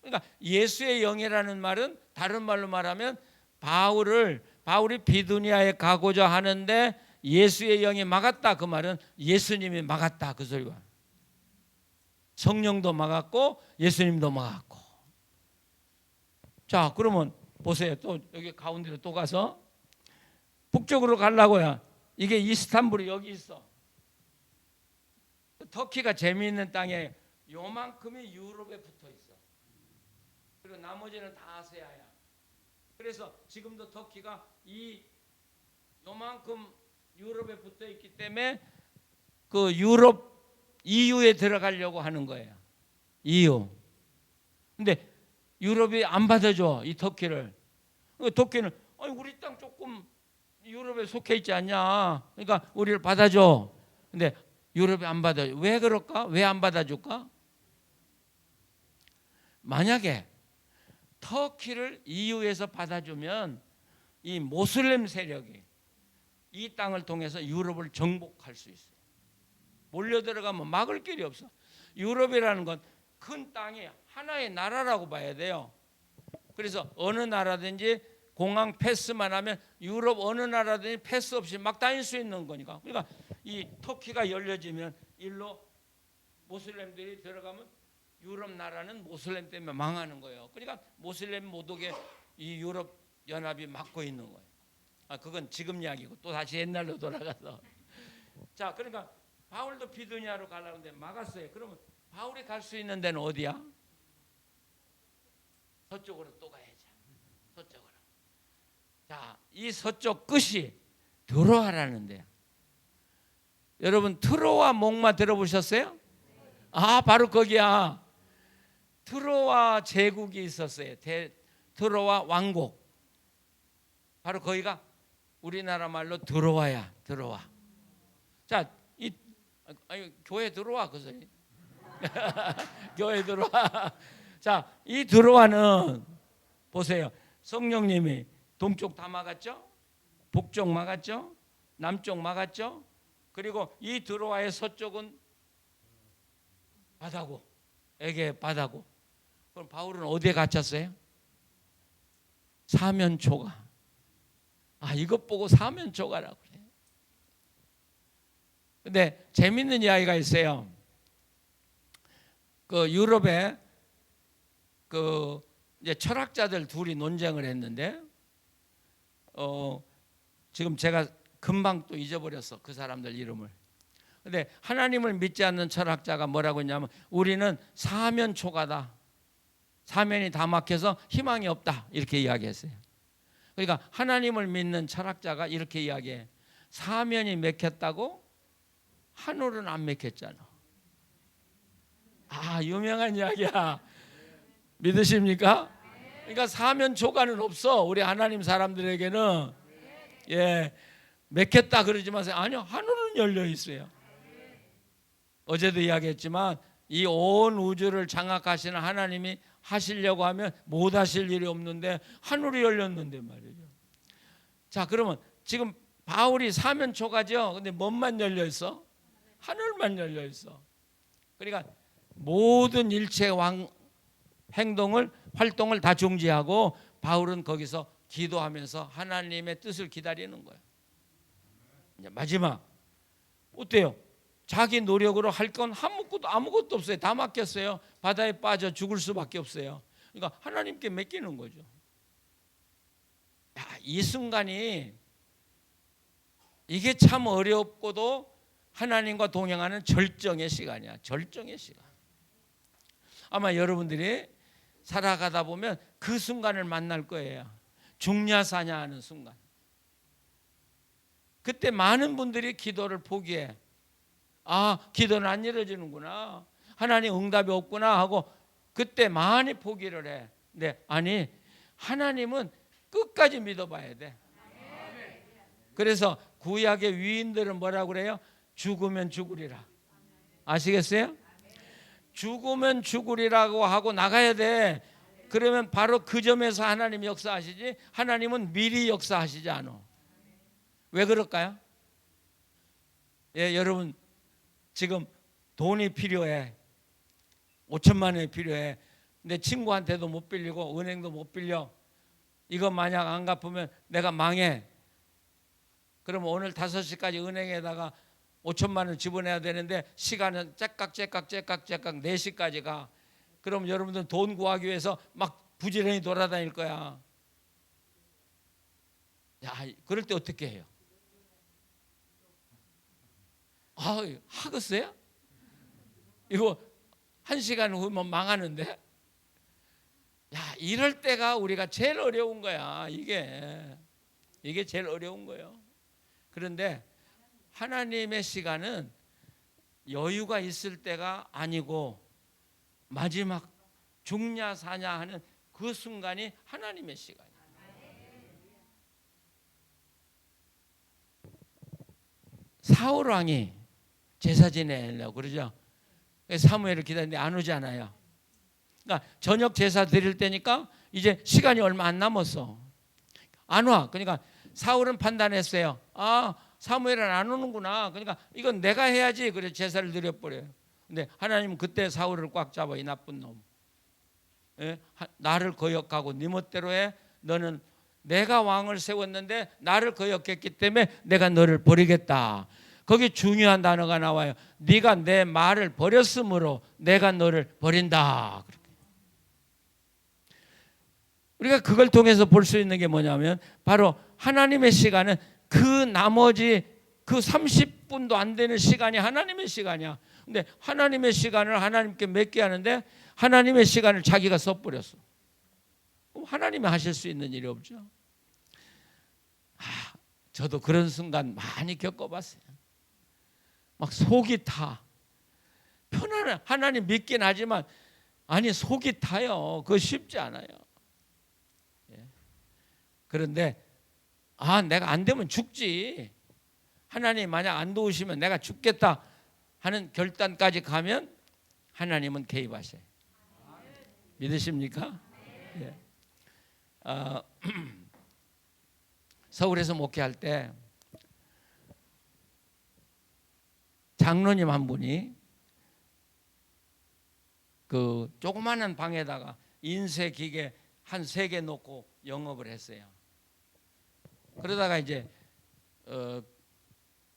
그러니까 예수의 영이라는 말은 다른 말로 말하면 바울이 비두니아에 가고자 하는데 예수의 영이 막았다. 그 말은 예수님이 막았다. 그 소리가. 성령도 막았고 예수님도 막았고. 자, 그러면 보세요. 또 여기 가운데로 또 가서 북쪽으로 가려고요. 이게 이스탄불이 여기 있어. 터키가 재미있는 땅에 요만큼이 유럽에 붙어 있어. 그리고 나머지는 다 아시아야. 그래서 지금도 터키가 이 요만큼 유럽에 붙어 있기 때문에 그 유럽 EU에 들어가려고 하는 거예요. EU. 근데 유럽이 안 받아줘, 이 터키를. 터키는 우리 땅 조금 유럽에 속해 있지 않냐. 그러니까 우리를 받아줘. 근데 유럽이 안 받아줘. 왜 그럴까? 왜 안 받아줄까? 만약에 터키를 EU에서 받아주면 이 모슬렘 세력이 이 땅을 통해서 유럽을 정복할 수 있어요. 몰려 들어가면 막을 길이 없어. 유럽이라는 건 큰 땅이 하나의 나라라고 봐야 돼요. 그래서 어느 나라든지 공항 패스만 하면 유럽 어느 나라든지 패스 없이 막 다닐 수 있는 거니까. 그러니까 이 터키가 열려지면 일로 모슬렘들이 들어가면 유럽 나라는 모슬렘 때문에 망하는 거예요. 그러니까 모슬렘 못 오게 이 유럽 연합이 막고 있는 거예요. 그건 지금 이야기고 또 다시 옛날로 돌아가서. 자, 그러니까 바울도 비두니아로 가려는데 막았어요. 그러면 바울이 갈 수 있는 데는 어디야? 서쪽으로 또 가야지. 서쪽으로. 자, 이 서쪽 끝이 드로아라는데요. 여러분 트로아 목마 들어보셨어요? 아, 바로 거기야. 트로아 제국이 있었어요. 트로아 왕국. 바로 거기가 우리나라 말로 드로아야. 드로아. 자, 교회 들어와 그 소리. 교회 들어와. 자, 이 드로아는 보세요. 성령님이 동쪽 다 막았죠? 북쪽 막았죠? 남쪽 막았죠? 그리고 이 드로아의 서쪽은 바다고, 에게 바다고. 그럼 바울은 어디에 갇혔어요? 사면초가. 아, 이것 보고 사면초가라고 그래요. 근데 재밌는 이야기가 있어요. 그 유럽에 그 이제 철학자들 둘이 논쟁을 했는데, 지금 제가 금방 또 잊어버렸어, 그 사람들 이름을. 근데 하나님을 믿지 않는 철학자가 뭐라고 했냐면, 우리는 사면초가다. 사면이 다 막혀서 희망이 없다. 이렇게 이야기했어요. 그러니까 하나님을 믿는 철학자가 이렇게 이야기해. 사면이 막혔다고 하늘은 안 막혔잖아. 아, 유명한 이야기야. 믿으십니까? 그러니까 사면초가는 없어. 우리 하나님 사람들에게는. 예, 막혔다 그러지 마세요. 아니요, 하늘은 열려 있어요. 어제도 이야기했지만 이 온 우주를 장악하시는 하나님이 하시려고 하면 못 하실 일이 없는데 하늘이 열렸는데 말이죠. 자, 그러면 지금 바울이 사면초가죠. 근데 뭔만 열려 있어? 하늘만 열려 있어. 그러니까 모든 일체 활동을 다 중지하고 바울은 거기서 기도하면서 하나님의 뜻을 기다리는 거예요. 이제 마지막 어때요? 자기 노력으로 할 건 아무것도 없어요. 다 맡겼어요. 바다에 빠져 죽을 수밖에 없어요. 그러니까 하나님께 맡기는 거죠. 야, 이 순간이 이게 참 어렵고도 하나님과 동행하는 절정의 시간이야. 절정의 시간. 아마 여러분들이 살아가다 보면 그 순간을 만날 거예요. 죽냐 사냐 하는 순간. 그때 많은 분들이 기도를 포기해. 아, 기도는 안 이루어지는구나. 하나님 응답이 없구나 하고 그때 많이 포기를 해. 근데 아니, 하나님은 끝까지 믿어봐야 돼. 그래서 구약의 위인들은 뭐라고 그래요? 죽으면 죽으리라. 아시겠어요? 죽으면 죽으리라고 하고 나가야 돼. 그러면 바로 그 점에서 하나님이 역사하시지, 하나님은 미리 역사하시지 않아. 왜 그럴까요? 예, 여러분 지금 돈이 필요해. 5천만 원이 필요해. 근데 친구한테도 못 빌리고 은행도 못 빌려. 이거 만약 안 갚으면 내가 망해. 그러면 오늘 5시까지 은행에다가 5천만 원 집어내야 되는데 시간은 째깍 4시까지 가. 그럼 여러분들 돈 구하기 위해서 막 부지런히 돌아다닐 거야. 야, 그럴 때 어떻게 해요? 아, 하겠어요? 이거 1시간 후면 망하는데? 야, 이럴 때가 우리가 제일 어려운 거야. 이게 제일 어려운 거예요. 그런데 하나님의 시간은 여유가 있을 때가 아니고 마지막 죽냐 사냐 하는 그 순간이 하나님의 시간이에요. 사울 왕이 제사 지내려고 그러죠. 사무엘을 기다리는데 안 오잖아요. 그러니까 저녁 제사 드릴 때니까 이제 시간이 얼마 안 남았어. 안 와. 그러니까 사울은 판단했어요. 아, 사무엘은 안 오는구나. 그러니까 이건 내가 해야지. 그래서 제사를 드려버려요. 근데 하나님은 그때 사울을 꽉 잡아. 이 나쁜 놈. 예? 나를 거역하고 네 멋대로 해. 너는 내가 왕을 세웠는데 나를 거역했기 때문에 내가 너를 버리겠다. 거기 중요한 단어가 나와요. 네가 내 말을 버렸으므로 내가 너를 버린다. 우리가 그걸 통해서 볼 수 있는 게 뭐냐면 바로 하나님의 시간은 그 나머지 그 30분도 안 되는 시간이 하나님의 시간이야. 근데 하나님의 시간을 하나님께 맡게 하는데 하나님의 시간을 자기가 써버렸어. 그럼 하나님이 하실 수 있는 일이 없죠. 저도 그런 순간 많이 겪어봤어요. 막 속이 타. 편안해. 하나님 믿긴 하지만 아니 속이 타요. 그거 쉽지 않아요. 그런데 내가 안 되면 죽지. 하나님 만약 안 도우시면 내가 죽겠다 하는 결단까지 가면 하나님은 개입하셔요. 믿으십니까? 예. 서울에서 목회할 때 장로님 한 분이 그 조그마한 방에다가 인쇄 기계 한 3개 놓고 영업을 했어요. 그러다가 이제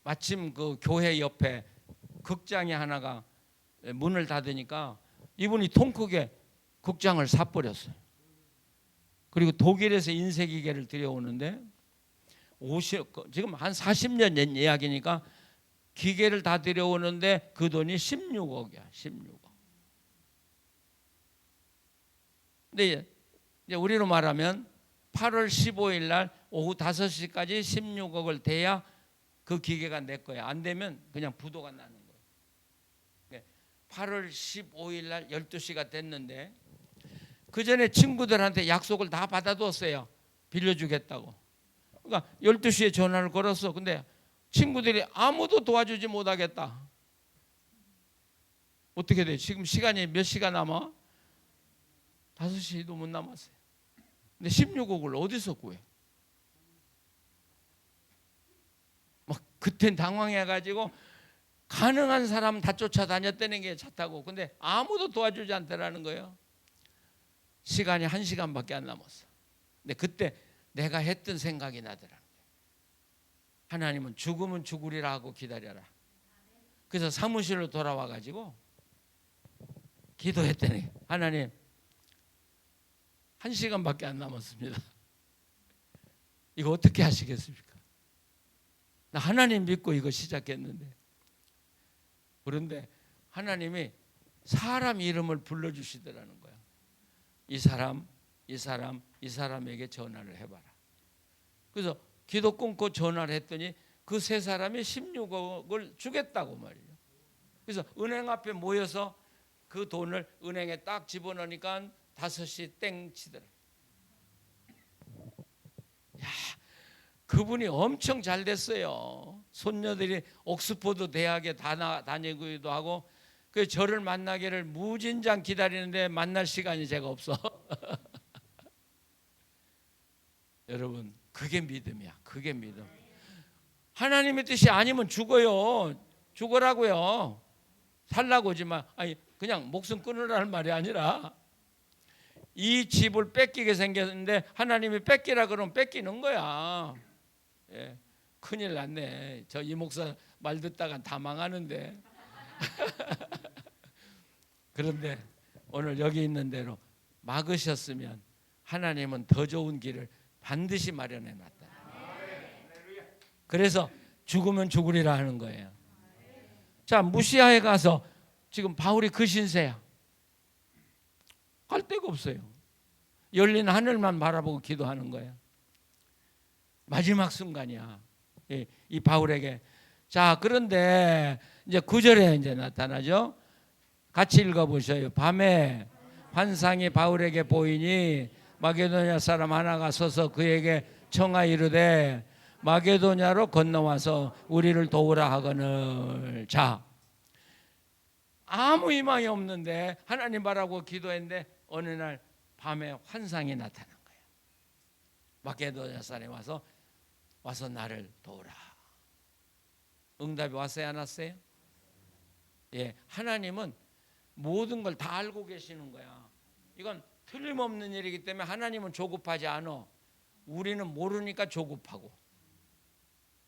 마침 그 교회 옆에 극장이 하나가 문을 닫으니까 이분이 통 크게 극장을 사버렸어요. 그리고 독일에서 인쇄 기계를 들여오는데 지금 한 40년 전 이야기니까 기계를 다 들여오는데 그 돈이 16억이야. 16억. 근데 이제 우리로 말하면 8월 15일 날 오후 5시까지 16억을 대야 그 기계가 내 거야. 안 되면 그냥 부도가 나는 거예요. 8월 15일 날 12시가 됐는데 그 전에 친구들한테 약속을 다 받아뒀어요. 빌려주겠다고. 그러니까 12시에 전화를 걸었어. 근데 친구들이 아무도 도와주지 못하겠다. 어떻게 돼? 지금 시간이 몇 시간 남아? 5시도 못 남았어요. 근데 16억을 어디서 구해? 막 그때 당황해가지고 가능한 사람 다 쫓아다녔다는 게 차 타고. 근데 아무도 도와주지 않더라는 거예요. 시간이 1시간밖에 안 남았어. 근데 그때 내가 했던 생각이 나더라는 거예요. 하나님은 죽으면 죽으리라 하고 기다려라. 그래서 사무실로 돌아와가지고 기도했더니 하나님 1시간밖에 안 남았습니다. 이거 어떻게 하시겠습니까? 나 하나님 믿고 이거 시작했는데. 그런데 하나님이 사람 이름을 불러주시더라는 거야. 이 사람에게 전화를 해봐라. 그래서 기도 끊고 전화를 했더니 그 3사람이 16억을 주겠다고 말이에요. 그래서 은행 앞에 모여서 그 돈을 은행에 딱 집어넣으니까 5시 땡 치더라. 야, 그분이 엄청 잘 됐어요. 손녀들이 옥스퍼드 대학에 다니기도 하고, 그 저를 만나기를 무진장 기다리는데 만날 시간이 제가 없어. 여러분, 그게 믿음이야. 그게 믿음. 하나님의 뜻이 아니면 죽어요. 죽으라고요. 살라고 하지만 아니 그냥 목숨 끊으라는 말이 아니라, 이 집을 뺏기게 생겼는데 하나님이 뺏기라 그러면 뺏기는 거야. 예, 큰일 났네. 저 이 목사 말 듣다가 다 망하는데. 그런데 오늘 여기 있는 대로 막으셨으면 하나님은 더 좋은 길을 반드시 마련해 놨다. 그래서 죽으면 죽으리라 하는 거예요. 자, 무시아에 가서 지금 바울이 그 신세야. 갈 데가 없어요. 열린 하늘만 바라보고 기도하는 거예요. 마지막 순간이야. 이 바울에게. 자, 그런데 이제 9절에 이제 나타나죠. 같이 읽어보셔요. 밤에 환상이 바울에게 보이니 마게도냐 사람 하나가 서서 그에게 청하 이르되 마게도냐로 건너와서 우리를 도우라 하거늘. 자, 아무 희망이 없는데 하나님 바라고 기도했는데 어느 날 밤에 환상이 나타난 거예요. 마게도냐 사람이 와서 나를 도우라. 응답이 왔어요, 안 왔어요? 예, 하나님은 모든 걸 다 알고 계시는 거야. 이건 틀림없는 일이기 때문에 하나님은 조급하지 않아. 우리는 모르니까 조급하고.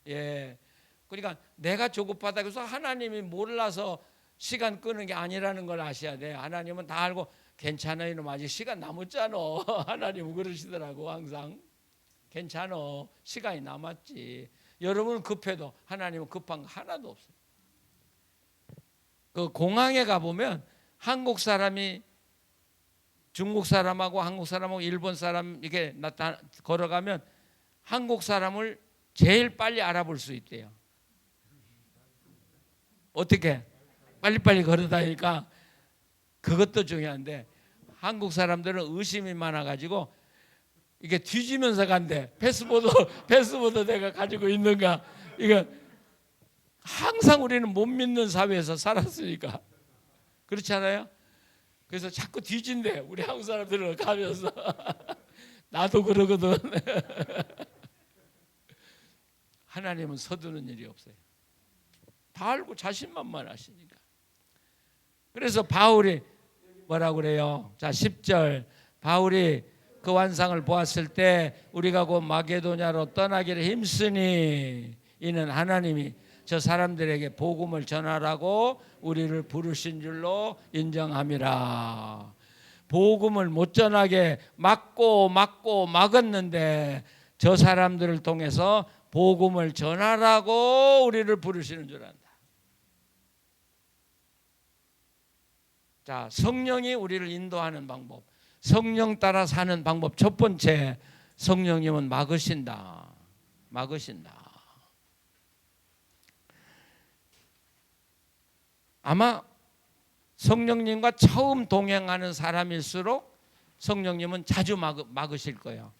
예, 그러니까 내가 조급하다고 해서 하나님이 몰라서 시간 끄는 게 아니라는 걸 아셔야 돼. 하나님은 다 알고 괜찮아 이놈 아직 시간 남았잖아. 하나님은 그러시더라고 항상. 괜찮아 시간이 남았지. 여러분은 급해도 하나님은 급한 거 하나도 없어요. 그 공항에 가보면 한국 사람이 중국 사람하고 한국 사람하고 일본 사람 이렇게 걸어가면 한국 사람을 제일 빨리 알아볼 수 있대요. 어떻게? 빨리빨리 걸어다니까. 그것도 중요한데 한국 사람들은 의심이 많아가지고 이게 뒤지면서 간대. 패스보드 내가 가지고 있는가. 이거 항상 우리는 못 믿는 사회에서 살았으니까. 그렇지 않아요? 그래서 자꾸 뒤진대. 우리 한국 사람들은 가면서. 나도 그러거든. 하나님은 서두는 일이 없어요. 다 알고 자신만만하시니까. 그래서 바울이 뭐라고 그래요? 자, 10절. 바울이 그 환상을 보았을 때 우리가 곧 마게도냐로 떠나기를 힘쓰니 이는 하나님이 저 사람들에게 복음을 전하라고 우리를 부르신 줄로 인정함이라. 복음을 못 전하게 막았는데 저 사람들을 통해서 복음을 전하라고 우리를 부르시는 줄 안다. 자, 성령이 우리를 인도하는 방법, 성령 따라 사는 방법. 첫 번째, 성령님은 막으신다. 아마 성령님과 처음 동행하는 사람일수록 성령님은 자주 막으실 거예요.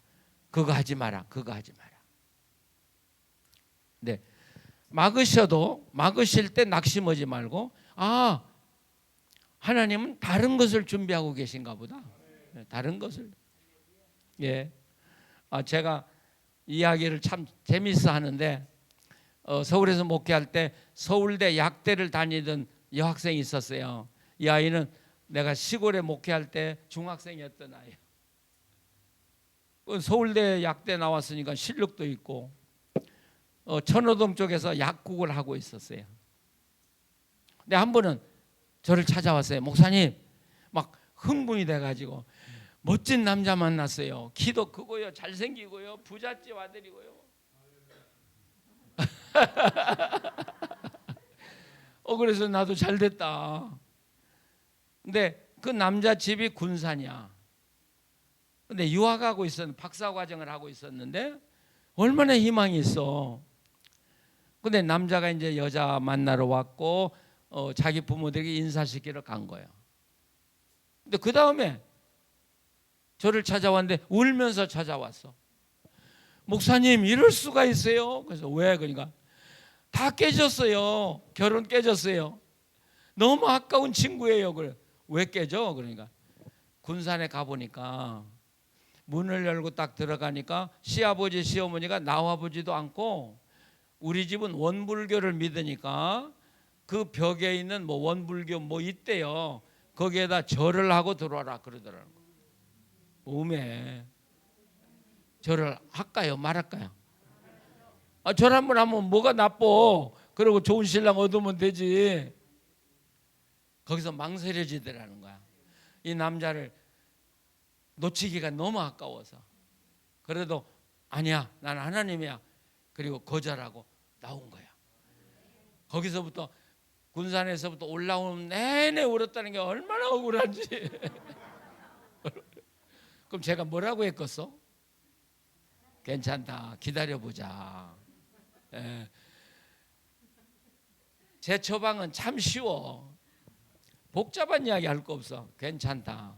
그거 하지 마라. 네, 막으실 때 낙심하지 말고, 하나님은 다른 것을 준비하고 계신가 보다. 다른 것을. 예. 제가 이야기를 참 재밌어 하는데, 서울에서 목회할 때 서울대 약대를 다니던 여학생이 있었어요. 이 아이는 내가 시골에 목회할 때 중학생이었던 아이예요. 서울대 약대 나왔으니까 실력도 있고, 천호동 쪽에서 약국을 하고 있었어요. 근데 한 번은 저를 찾아왔어요. 목사님, 막 흥분이 돼가지고 멋진 남자 만났어요. 키도 크고요, 잘생기고요, 부잣집 아들이고요. 그래서 나도 잘 됐다. 근데 그 남자 집이 군산이야. 근데 유학하고 있었는데, 박사과정을 하고 있었는데 얼마나 희망이 있어. 근데 남자가 이제 여자 만나러 왔고, 자기 부모들에게 인사시키러 간 거예요. 근데 그 다음에 저를 찾아왔는데 울면서 찾아왔어. 목사님, 이럴 수가 있어요. 그래서 왜? 그러니까 다 깨졌어요. 결혼 깨졌어요. 너무 아까운 친구예요. 그래. 왜 깨져? 그러니까 군산에 가보니까 문을 열고 딱 들어가니까 시아버지 시어머니가 나와보지도 않고, 우리 집은 원불교를 믿으니까 그 벽에 있는 뭐 원불교 뭐 있대요. 거기에다 절을 하고 들어와라 그러더라고요. 절을 할까요? 말할까요? 절 한번 하면 뭐가 나빠. 그리고 좋은 신랑 얻으면 되지. 거기서 망설여지더라는 거야. 이 남자를 놓치기가 너무 아까워서. 그래도 아니야, 나는 하나님이야. 그리고 거절하고 나온 거야. 거기서부터, 군산에서부터 올라오는 내내 울었다는 게 얼마나 억울한지. 그럼 제가 뭐라고 했겠어? 괜찮다, 기다려보자. 제 처방은 참 쉬워. 복잡한 이야기 할 거 없어. 괜찮다.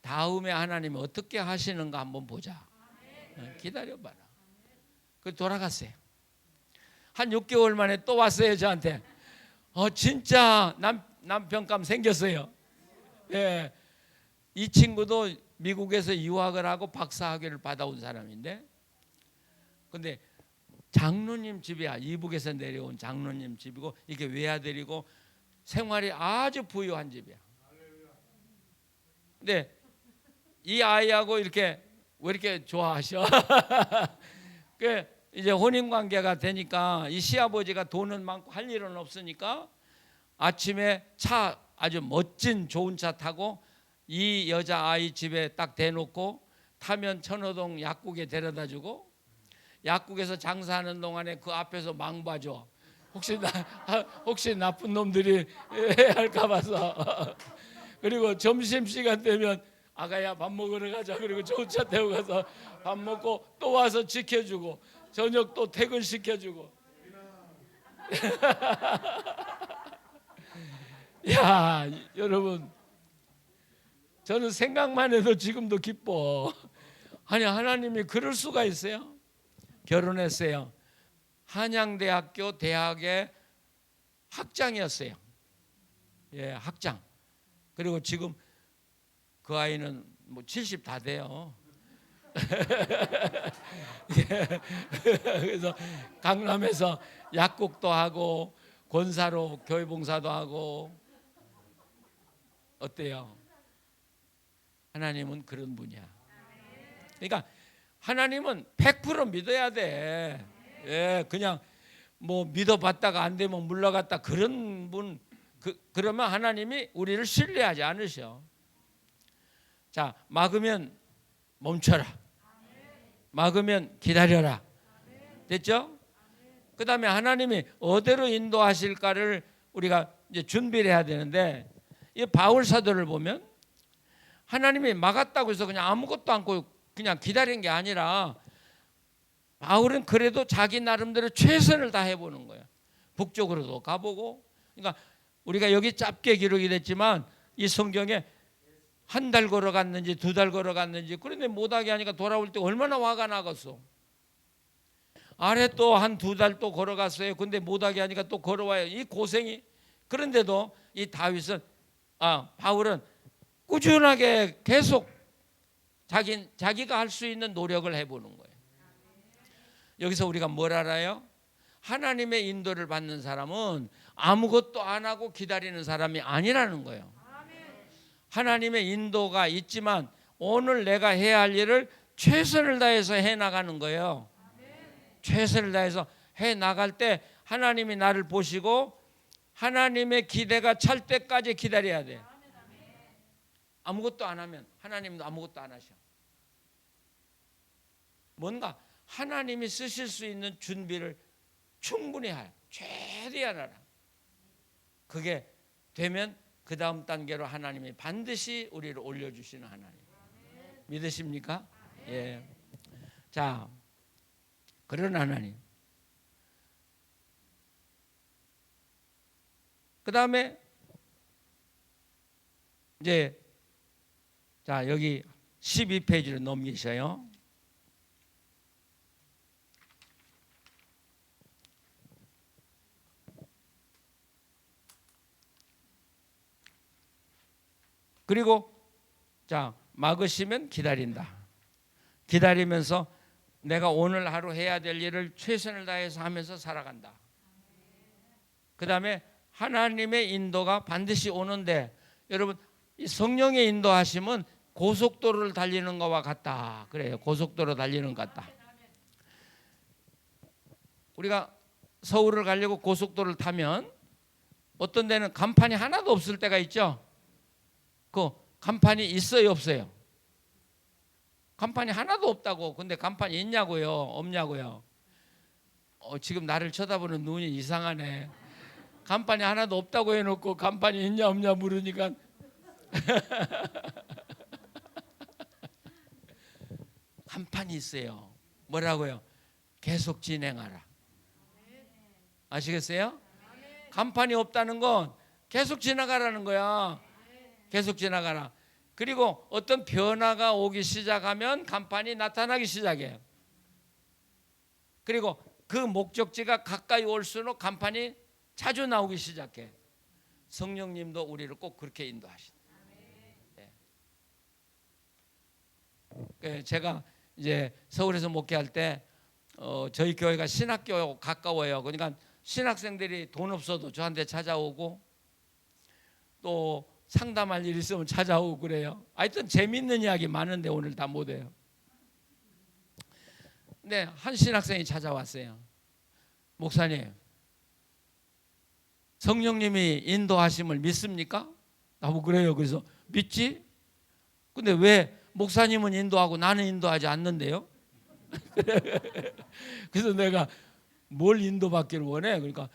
다음에 하나님이 어떻게 하시는가 한번 보자. 기다려봐라. 그 돌아갔어요. 한 6개월 만에 또 왔어요, 저한테. 진짜 남편감 생겼어요. 예. 이 친구도 미국에서 유학을 하고 박사학위를 받아온 사람인데, 근데 장로님 집이야. 이북에서 내려온 장로님 집이고, 이게 외아들이고 생활이 아주 부유한 집이야. 근데 이 아이하고 이렇게 왜 이렇게 좋아하셔? 그 이제 혼인 관계가 되니까 이 시아버지가 돈은 많고 할 일은 없으니까 아침에 차, 아주 멋진 좋은 차 타고 이 여자 아이 집에 딱 대놓고 타면 천호동 약국에 데려다주고, 약국에서 장사하는 동안에 그 앞에서 망봐줘. 혹시 나쁜 놈들이 할까 봐서. 그리고 점심시간 되면 아가야 밥 먹으러 가자. 그리고 좋은 차 태워 가서 밥 먹고 또 와서 지켜주고 저녁 또 퇴근시켜주고. 야, 여러분, 저는 생각만 해도 지금도 기뻐. 아니, 하나님이 그럴 수가 있어요? 결혼했어요. 한양대학교 대학의 학장이었어요. 예, 학장. 그리고 지금 그 아이는 뭐 70 다 돼요. 예, 그래서 강남에서 약국도 하고 권사로 교회봉사도 하고. 어때요? 하나님은 그런 분이야. 그러니까 하나님은 100% 믿어야 돼. 예, 그냥 뭐 믿어봤다가 안 되면 물러갔다 그런 분, 그러면 하나님이 우리를 신뢰하지 않으셔. 자, 막으면 멈춰라. 막으면 기다려라. 됐죠? 그 다음에 하나님이 어디로 인도하실까를 우리가 이제 준비를 해야 되는데, 이 바울 사도를 보면 하나님이 막았다고 해서 그냥 아무것도 않고 그냥 기다린 게 아니라, 바울은 그래도 자기 나름대로 최선을 다해보는 거예요. 북쪽으로도 가보고. 그러니까 우리가 여기 짧게 기록이 됐지만 이 성경에 한 달 걸어갔는지 2달 걸어갔는지, 그런데 못하게 하니까 돌아올 때 얼마나 화가 나겠어. 아래 또 한 2달 또 걸어갔어요. 근데 못하게 하니까 또 걸어와요. 이 고생이. 그런데도 이 바울은 꾸준하게 계속 자기가 할 수 있는 노력을 해보는 거예요. 여기서 우리가 뭘 알아요? 하나님의 인도를 받는 사람은 아무것도 안 하고 기다리는 사람이 아니라는 거예요. 하나님의 인도가 있지만 오늘 내가 해야 할 일을 최선을 다해서 해나가는 거예요. 최선을 다해서 해나갈 때 하나님이 나를 보시고 하나님의 기대가 찰 때까지 기다려야 돼. 아무것도 안 하면 하나님도 아무것도 안 하셔. 뭔가 하나님이 쓰실 수 있는 준비를 충분히 할, 최대한 하라. 그게 되면 그 다음 단계로 하나님이 반드시 우리를 올려주시는 하나님. 믿으십니까? 예. 자, 그런 하나님. 그 다음에 이제 자, 여기 12페이지를 넘기셔요. 그리고 자, 막으시면 기다린다. 기다리면서 내가 오늘 하루 해야 될 일을 최선을 다해서 하면서 살아간다. 그 다음에 하나님의 인도가 반드시 오는데, 여러분, 이 성령의 인도하심은 고속도로를 달리는 것과 같다. 그래요. 고속도로 달리는 것 같다. 우리가 서울을 가려고 고속도로를 타면 어떤 데는 간판이 하나도 없을 때가 있죠. 그 간판이 있어요, 없어요? 간판이 하나도 없다고. 근데 간판이 있냐고요, 없냐고요? 지금 나를 쳐다보는 눈이 이상하네. 간판이 하나도 없다고 해놓고 간판이 있냐 없냐 물으니까 간판이 있어요. 뭐라고요? 계속 진행하라. 아시겠어요? 간판이 없다는 건 계속 지나가라는 거야. 계속 지나가라. 그리고 어떤 변화가 오기 시작하면 간판이 나타나기 시작해요. 그리고 그 목적지가 가까이 올수록 간판이 자주 나오기 시작해. 성령님도 우리를 꼭 그렇게 인도하신다. 네. 제가 이제 서울에서 목회할 때 저희 교회가 신학교 가까워요. 그러니까 신학생들이 돈 없어도 저한테 찾아오고 또 상담할 일 있으면 찾아오고 그래요. 하여튼 재밌는 이야기 많은데 오늘 다 못해요. 근데 한 신학생이 찾아왔어요. 목사님, 성령님이 인도하심을 믿습니까? 나보고 그래요. 그래서 믿지? 근데 왜 목사님은 인도하고 나는 인도하지 않는데요? 그래서 내가 뭘 인도받기를 원해? 그러니까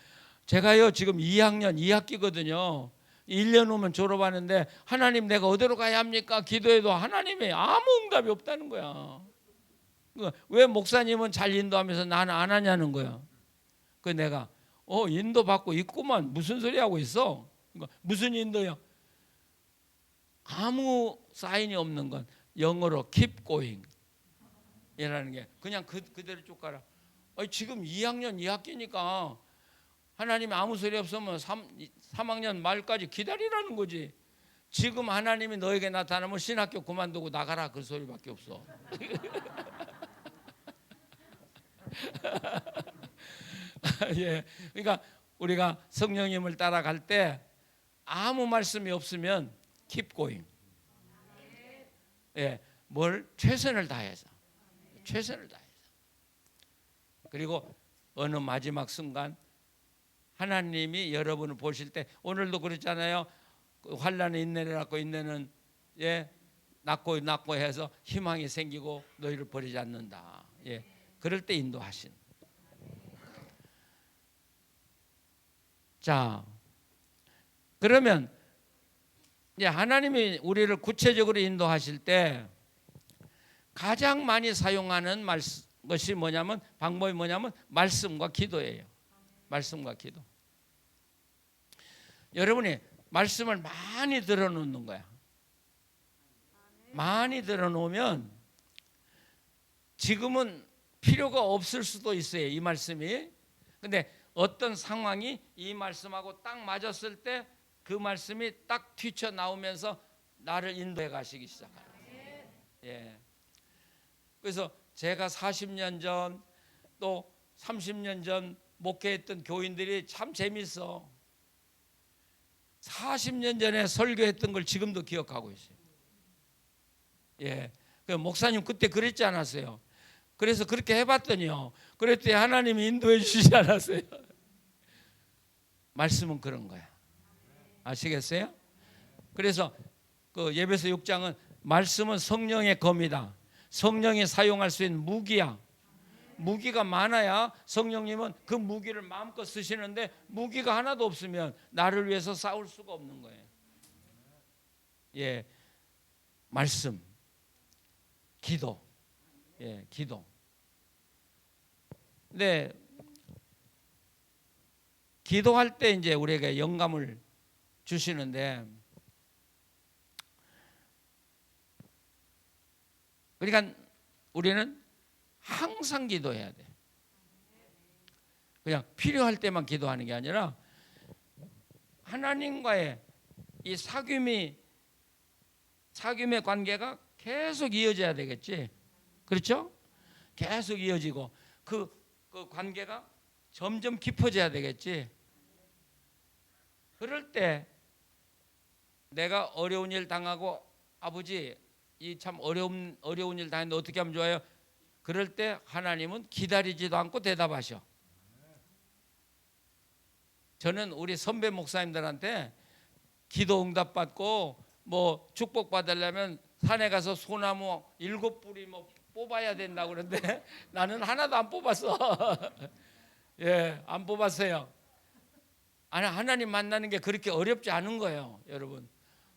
제가요 지금 2학년 2학기거든요. 1년 후면 졸업하는데 하나님 내가 어디로 가야 합니까? 기도해도 하나님이 아무 응답이 없다는 거야. 왜 목사님은 잘 인도하면서 나는 안 하냐는 거야. 그 내가 인도 받고 있구만. 무슨 소리 하고 있어? 무슨 인도야? 아무 사인이 없는 건 영어로 keep going 이라는 게 그냥 그대로 쭉 가라. 지금 2학년 2학기니까 하나님이 아무 소리 없으면 3학년 말까지 기다리라는 거지. 지금 하나님이 너에게 나타나면 신학교 그만두고 나가라 그 소리밖에 없어. 예, 그러니까 우리가 성령님을 따라갈 때 아무 말씀이 없으면 keep going. 예, 뭘 최선을 다해서. 그리고 어느 마지막 순간 하나님이 여러분을 보실 때 오늘도 그렇잖아요. 환난의 인내를 낳고 인내는 낳고 해서 희망이 생기고 너희를 버리지 않는다. 예, 그럴 때 인도하신. 자, 그러면 이제 하나님이 우리를 구체적으로 인도하실 때 가장 많이 사용하는 것이 뭐냐면 방법이 뭐냐면 말씀과 기도예요. 말씀과 기도. 여러분이 말씀을 많이 들어놓는 거야. 많이 들어놓으면 지금은 필요가 없을 수도 있어요. 이 말씀이. 근데 어떤 상황이 이 말씀하고 딱 맞았을 때 그 말씀이 딱 튀쳐나오면서 나를 인도해 가시기 시작해요. 예. 그래서 제가 40년 전 또 30년 전 목회했던 교인들이 참 재밌어. 40년 전에 설교했던 걸 지금도 기억하고 있어요. 예. 그 목사님 그때 그랬지 않았어요? 그래서 그렇게 해봤더니요. 그랬더니 하나님이 인도해 주시지 않았어요? 말씀은 그런 거야. 아시겠어요? 그래서 그 예배서 6장은 말씀은 성령의 검이다. 성령이 사용할 수 있는 무기야. 무기가 많아야 성령님은 그 무기를 마음껏 쓰시는데 무기가 하나도 없으면 나를 위해서 싸울 수가 없는 거예요. 예, 말씀, 기도, 예, 기도. 근데 기도할 때 이제 우리에게 영감을 주시는데, 그러니까 우리는 항상 기도해야 돼. 그냥 필요할 때만 기도하는 게 아니라 하나님과의 이 사귐의 관계가 계속 이어져야 되겠지. 그렇죠? 계속 이어지고 그 관계가 점점 깊어져야 되겠지. 그럴 때 내가 어려운 일 당하고 아버지 이 참 어려운 일 당했는데 어떻게 하면 좋아요? 그럴 때 하나님은 기다리지도 않고 대답하셔. 저는 우리 선배 목사님들한테 기도 응답 받고 뭐 축복 받으려면 산에 가서 소나무 7뿌리 뭐 뽑아야 된다고 그러는데 나는 하나도 안 뽑았어. 예, 안 뽑았어요. 하나님 만나는 게 그렇게 어렵지 않은 거예요, 여러분.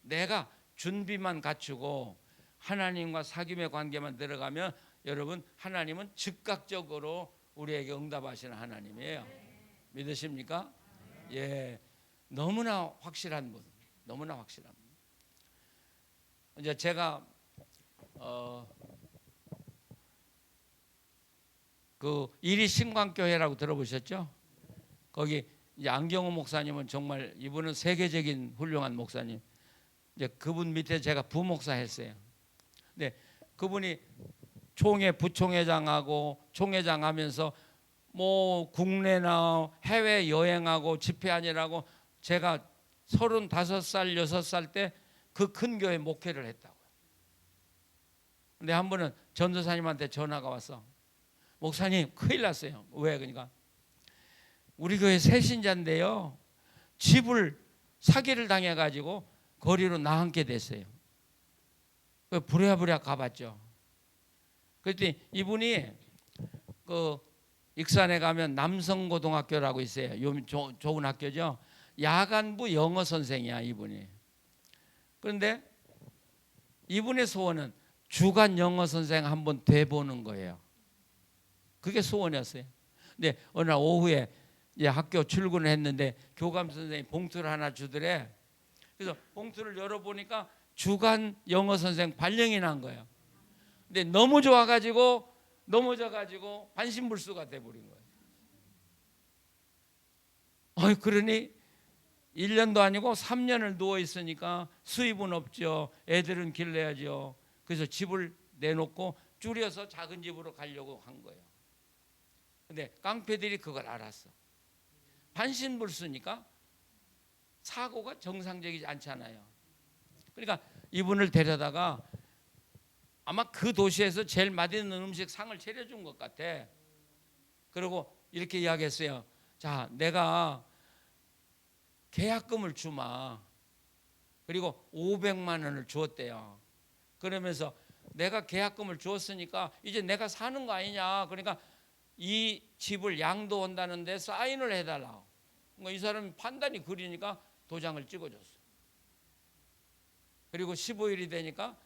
내가 준비만 갖추고 하나님과 사귐의 관계만 들어가면 여러분 하나님은 즉각적으로 우리에게 응답하시는 하나님이에요. 믿으십니까? 예, 너무나 확실한 분, 너무나 확실한 분. 이제 제가 그 이리 신광교회라고 들어보셨죠? 거기 이제 안경호 목사님은 정말 이분은 세계적인 훌륭한 목사님. 이제 그분 밑에 제가 부목사 했어요. 근데 그분이 총회 부총회장하고 총회장 하면서 뭐 국내나 해외 여행하고 집회하느라고 제가 35살 6살 때 그 큰 교회 목회를 했다고요. 근데 한 번은 전도사님한테 전화가 왔어. 목사님 큰일 났어요. 왜? 그러니까 우리 교회 새신자인데요, 집을 사기를 당해가지고 거리로 나앉게 됐어요. 부랴부랴 가봤죠. 그랬더니 이분이 그 익산에 가면 남성고등학교라고 있어요. 좋은 학교죠. 야간부 영어 선생이야 이분이. 그런데 이분의 소원은 주간 영어 선생 한번 돼보는 거예요. 그게 소원이었어요. 근데 어느 날 오후에 이제 학교 출근을 했는데 교감 선생님이 봉투를 하나 주더래. 그래서 봉투를 열어보니까 주간 영어 선생 발령이 난 거예요. 근데 너무 좋아가지고 넘어져가지고 반신불수가 돼버린 거예요. 그러니 1년도 아니고 3년을 누워있으니까 수입은 없죠. 애들은 길러야죠. 그래서 집을 내놓고 줄여서 작은 집으로 가려고 한 거예요. 근데 깡패들이 그걸 알았어. 반신불수니까 사고가 정상적이지 않잖아요. 그러니까 이분을 데려다가 아마 그 도시에서 제일 맛있는 음식 상을 차려준 것 같아. 그리고 이렇게 이야기했어요. 자, 내가 계약금을 주마. 그리고 500만 원을 주었대요. 그러면서 내가 계약금을 주었으니까 이제 내가 사는 거 아니냐. 그러니까 이 집을 양도한다는데 사인을 해달라. 이 사람이 판단이 그리니까 도장을 찍어줬어. 그리고 15일이 되니까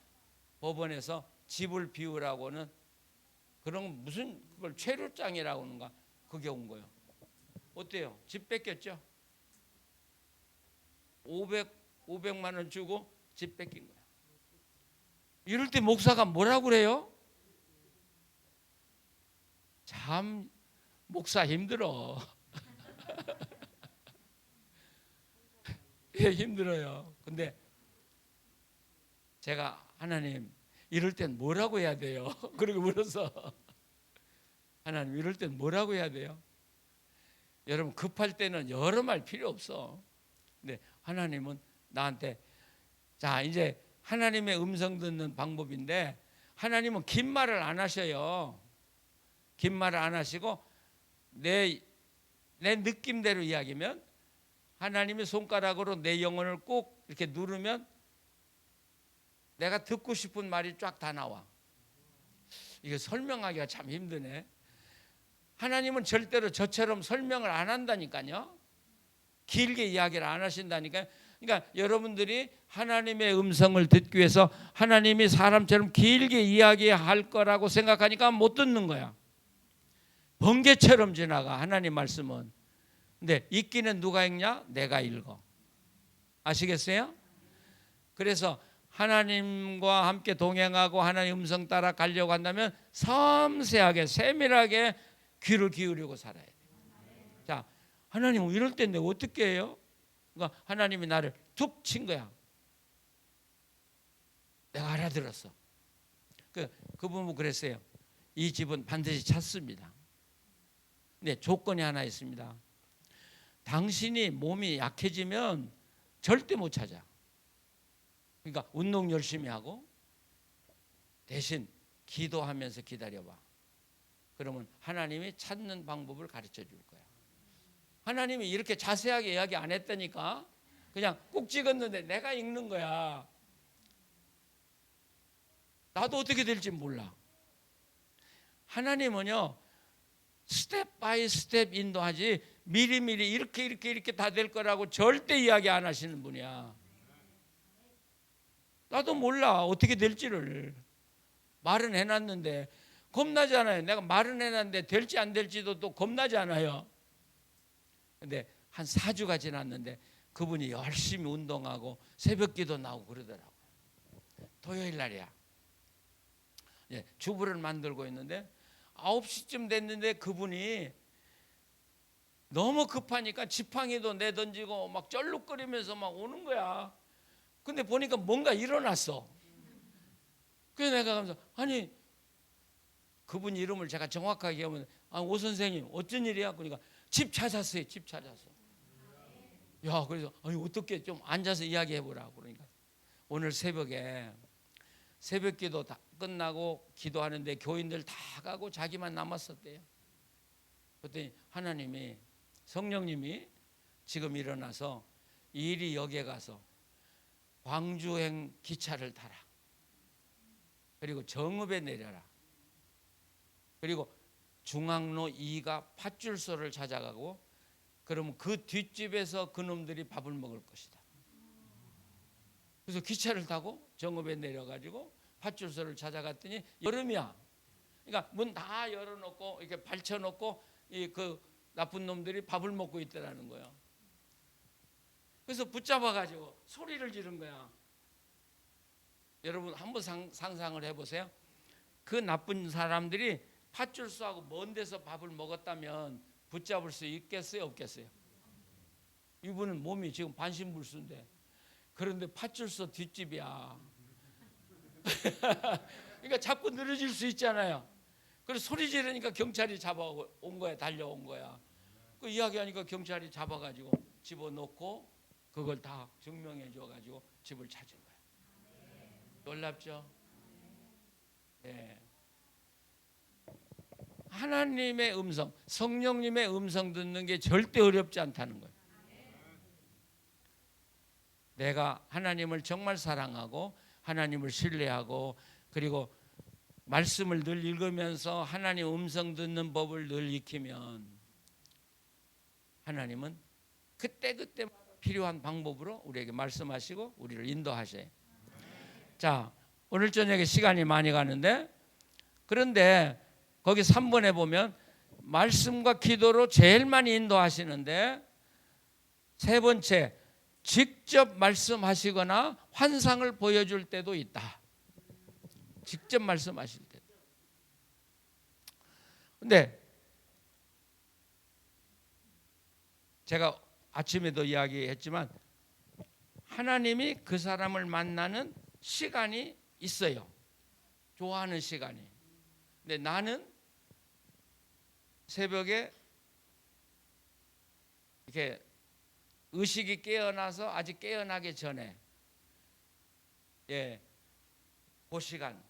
법원에서 집을 비우라고는 그런 무슨 그걸 최루장이라고 하는가 그게 온 거예요. 어때요? 집 뺏겼죠? 500만 원 주고 집 뺏긴 거야. 이럴 때 목사가 뭐라고 그래요? 참 목사 힘들어. 예, 힘들어요. 근데 제가 하나님 이럴 땐 뭐라고 해야 돼요? 그렇게 물어서 하나님 이럴 땐 뭐라고 해야 돼요? 여러분 급할 때는 여러 말 필요 없어. 근데 하나님은 나한테 자 이제 하나님의 음성 듣는 방법인데 하나님은 긴 말을 안 하셔요. 긴 말을 안 하시고 내 느낌대로 이야기면 하나님의 손가락으로 내 영혼을 꼭 이렇게 누르면 내가 듣고 싶은 말이 쫙 다 나와. 이거 설명하기가 참 힘드네. 하나님은 절대로 저처럼 설명을 안 한다니까요. 길게 이야기를 안 하신다니까요. 그러니까 여러분들이 하나님의 음성을 듣기 위해서 하나님이 사람처럼 길게 이야기할 거라고 생각하니까 못 듣는 거야. 번개처럼 지나가 하나님 말씀은. 근데 읽기는 누가 읽냐? 내가 읽어. 아시겠어요? 그래서 하나님과 함께 동행하고 하나님 음성 따라 가려고 한다면 섬세하게 세밀하게 귀를 기울이고 살아야 돼요. 자, 하나님 이럴 때 내가 어떻게 해요? 그러니까 하나님이 나를 툭 친 거야. 내가 알아들었어. 그 부분 그랬어요. 이 집은 반드시 찾습니다. 근데 조건이 하나 있습니다. 당신이 몸이 약해지면 절대 못 찾아. 그러니까 운동 열심히 하고 대신 기도하면서 기다려봐. 그러면 하나님이 찾는 방법을 가르쳐 줄 거야. 하나님이 이렇게 자세하게 이야기 안 했다니까 그냥 꼭 찍었는데 내가 읽는 거야. 나도 어떻게 될지 몰라. 하나님은요 스텝 바이 스텝 인도하지 미리미리 이렇게 다 될 거라고 절대 이야기 안 하시는 분이야. 나도 몰라 어떻게 될지를. 말은 해놨는데 겁나잖아요. 내가 말은 해놨는데 될지 안 될지도 또 겁나지 않아요. 근데 한 4주가 지났는데 그분이 열심히 운동하고 새벽기도 나오고 그러더라고요. 토요일 날이야. 주부를 만들고 있는데 9시쯤 됐는데 그분이 너무 급하니까 지팡이도 내던지고 막 쩔룩거리면서 막 오는 거야. 근데 보니까 뭔가 일어났어. 그래서 내가 가면서 아니 그분 이름을 제가 정확하게 하면 오 선생님 어쩐 일이야? 그러니까 집 찾았어요. 집 찾았어. 야 그래서 아니 어떻게 좀 앉아서 이야기해보라. 그러니까 오늘 새벽에 새벽기도 다 끝나고 기도하는데 교인들 다 가고 자기만 남았었대요. 그랬더니 하나님이 성령님이 지금 일어나서 이리 역에 가서 광주행 기차를 타라. 그리고 정읍에 내려라. 그리고 중앙로 2가 팥줄소를 찾아가고 그러면 그 뒷집에서 그놈들이 밥을 먹을 것이다. 그래서 기차를 타고 정읍에 내려가지고 파출소를 찾아갔더니 여름이야. 그러니까 문 다 열어놓고 이렇게 발쳐놓고 이 그 나쁜 놈들이 밥을 먹고 있더라는 거예요. 그래서 붙잡아가지고 소리를 지른 거야. 여러분 한번 상상을 해보세요. 그 나쁜 사람들이 파출소하고 먼 데서 밥을 먹었다면 붙잡을 수 있겠어요, 없겠어요? 이분은 몸이 지금 반신불수인데, 그런데 파출소 뒷집이야. 그러니까 자꾸 늘어질 수 있잖아요. 그래서 소리 지르니까 경찰이 잡아온 거야, 달려온 거야. 그 이야기하니까 경찰이 잡아가지고 집어넣고 그걸 다 증명해 줘가지고 집을 찾은 거야. 놀랍죠? 네. 하나님의 음성, 성령님의 음성 듣는 게 절대 어렵지 않다는 거예요. 내가 하나님을 정말 사랑하고 하나님을 신뢰하고 그리고 말씀을 늘 읽으면서 하나님 음성 듣는 법을 늘 익히면 하나님은 그때그때 필요한 방법으로 우리에게 말씀하시고 우리를 인도하셔요. 자, 오늘 저녁에 시간이 많이 가는데, 그런데 거기 3번에 보면 말씀과 기도로 제일 많이 인도하시는데, 세 번째 직접 말씀하시거나 환상을 보여줄 때도 있다. 직접 말씀하실 때. 근데 제가 아침에도 이야기했지만 하나님이 그 사람을 만나는 시간이 있어요. 좋아하는 시간이. 근데 나는 새벽에 이렇게 의식이 깨어나서 아직 깨어나기 전에 그 시간,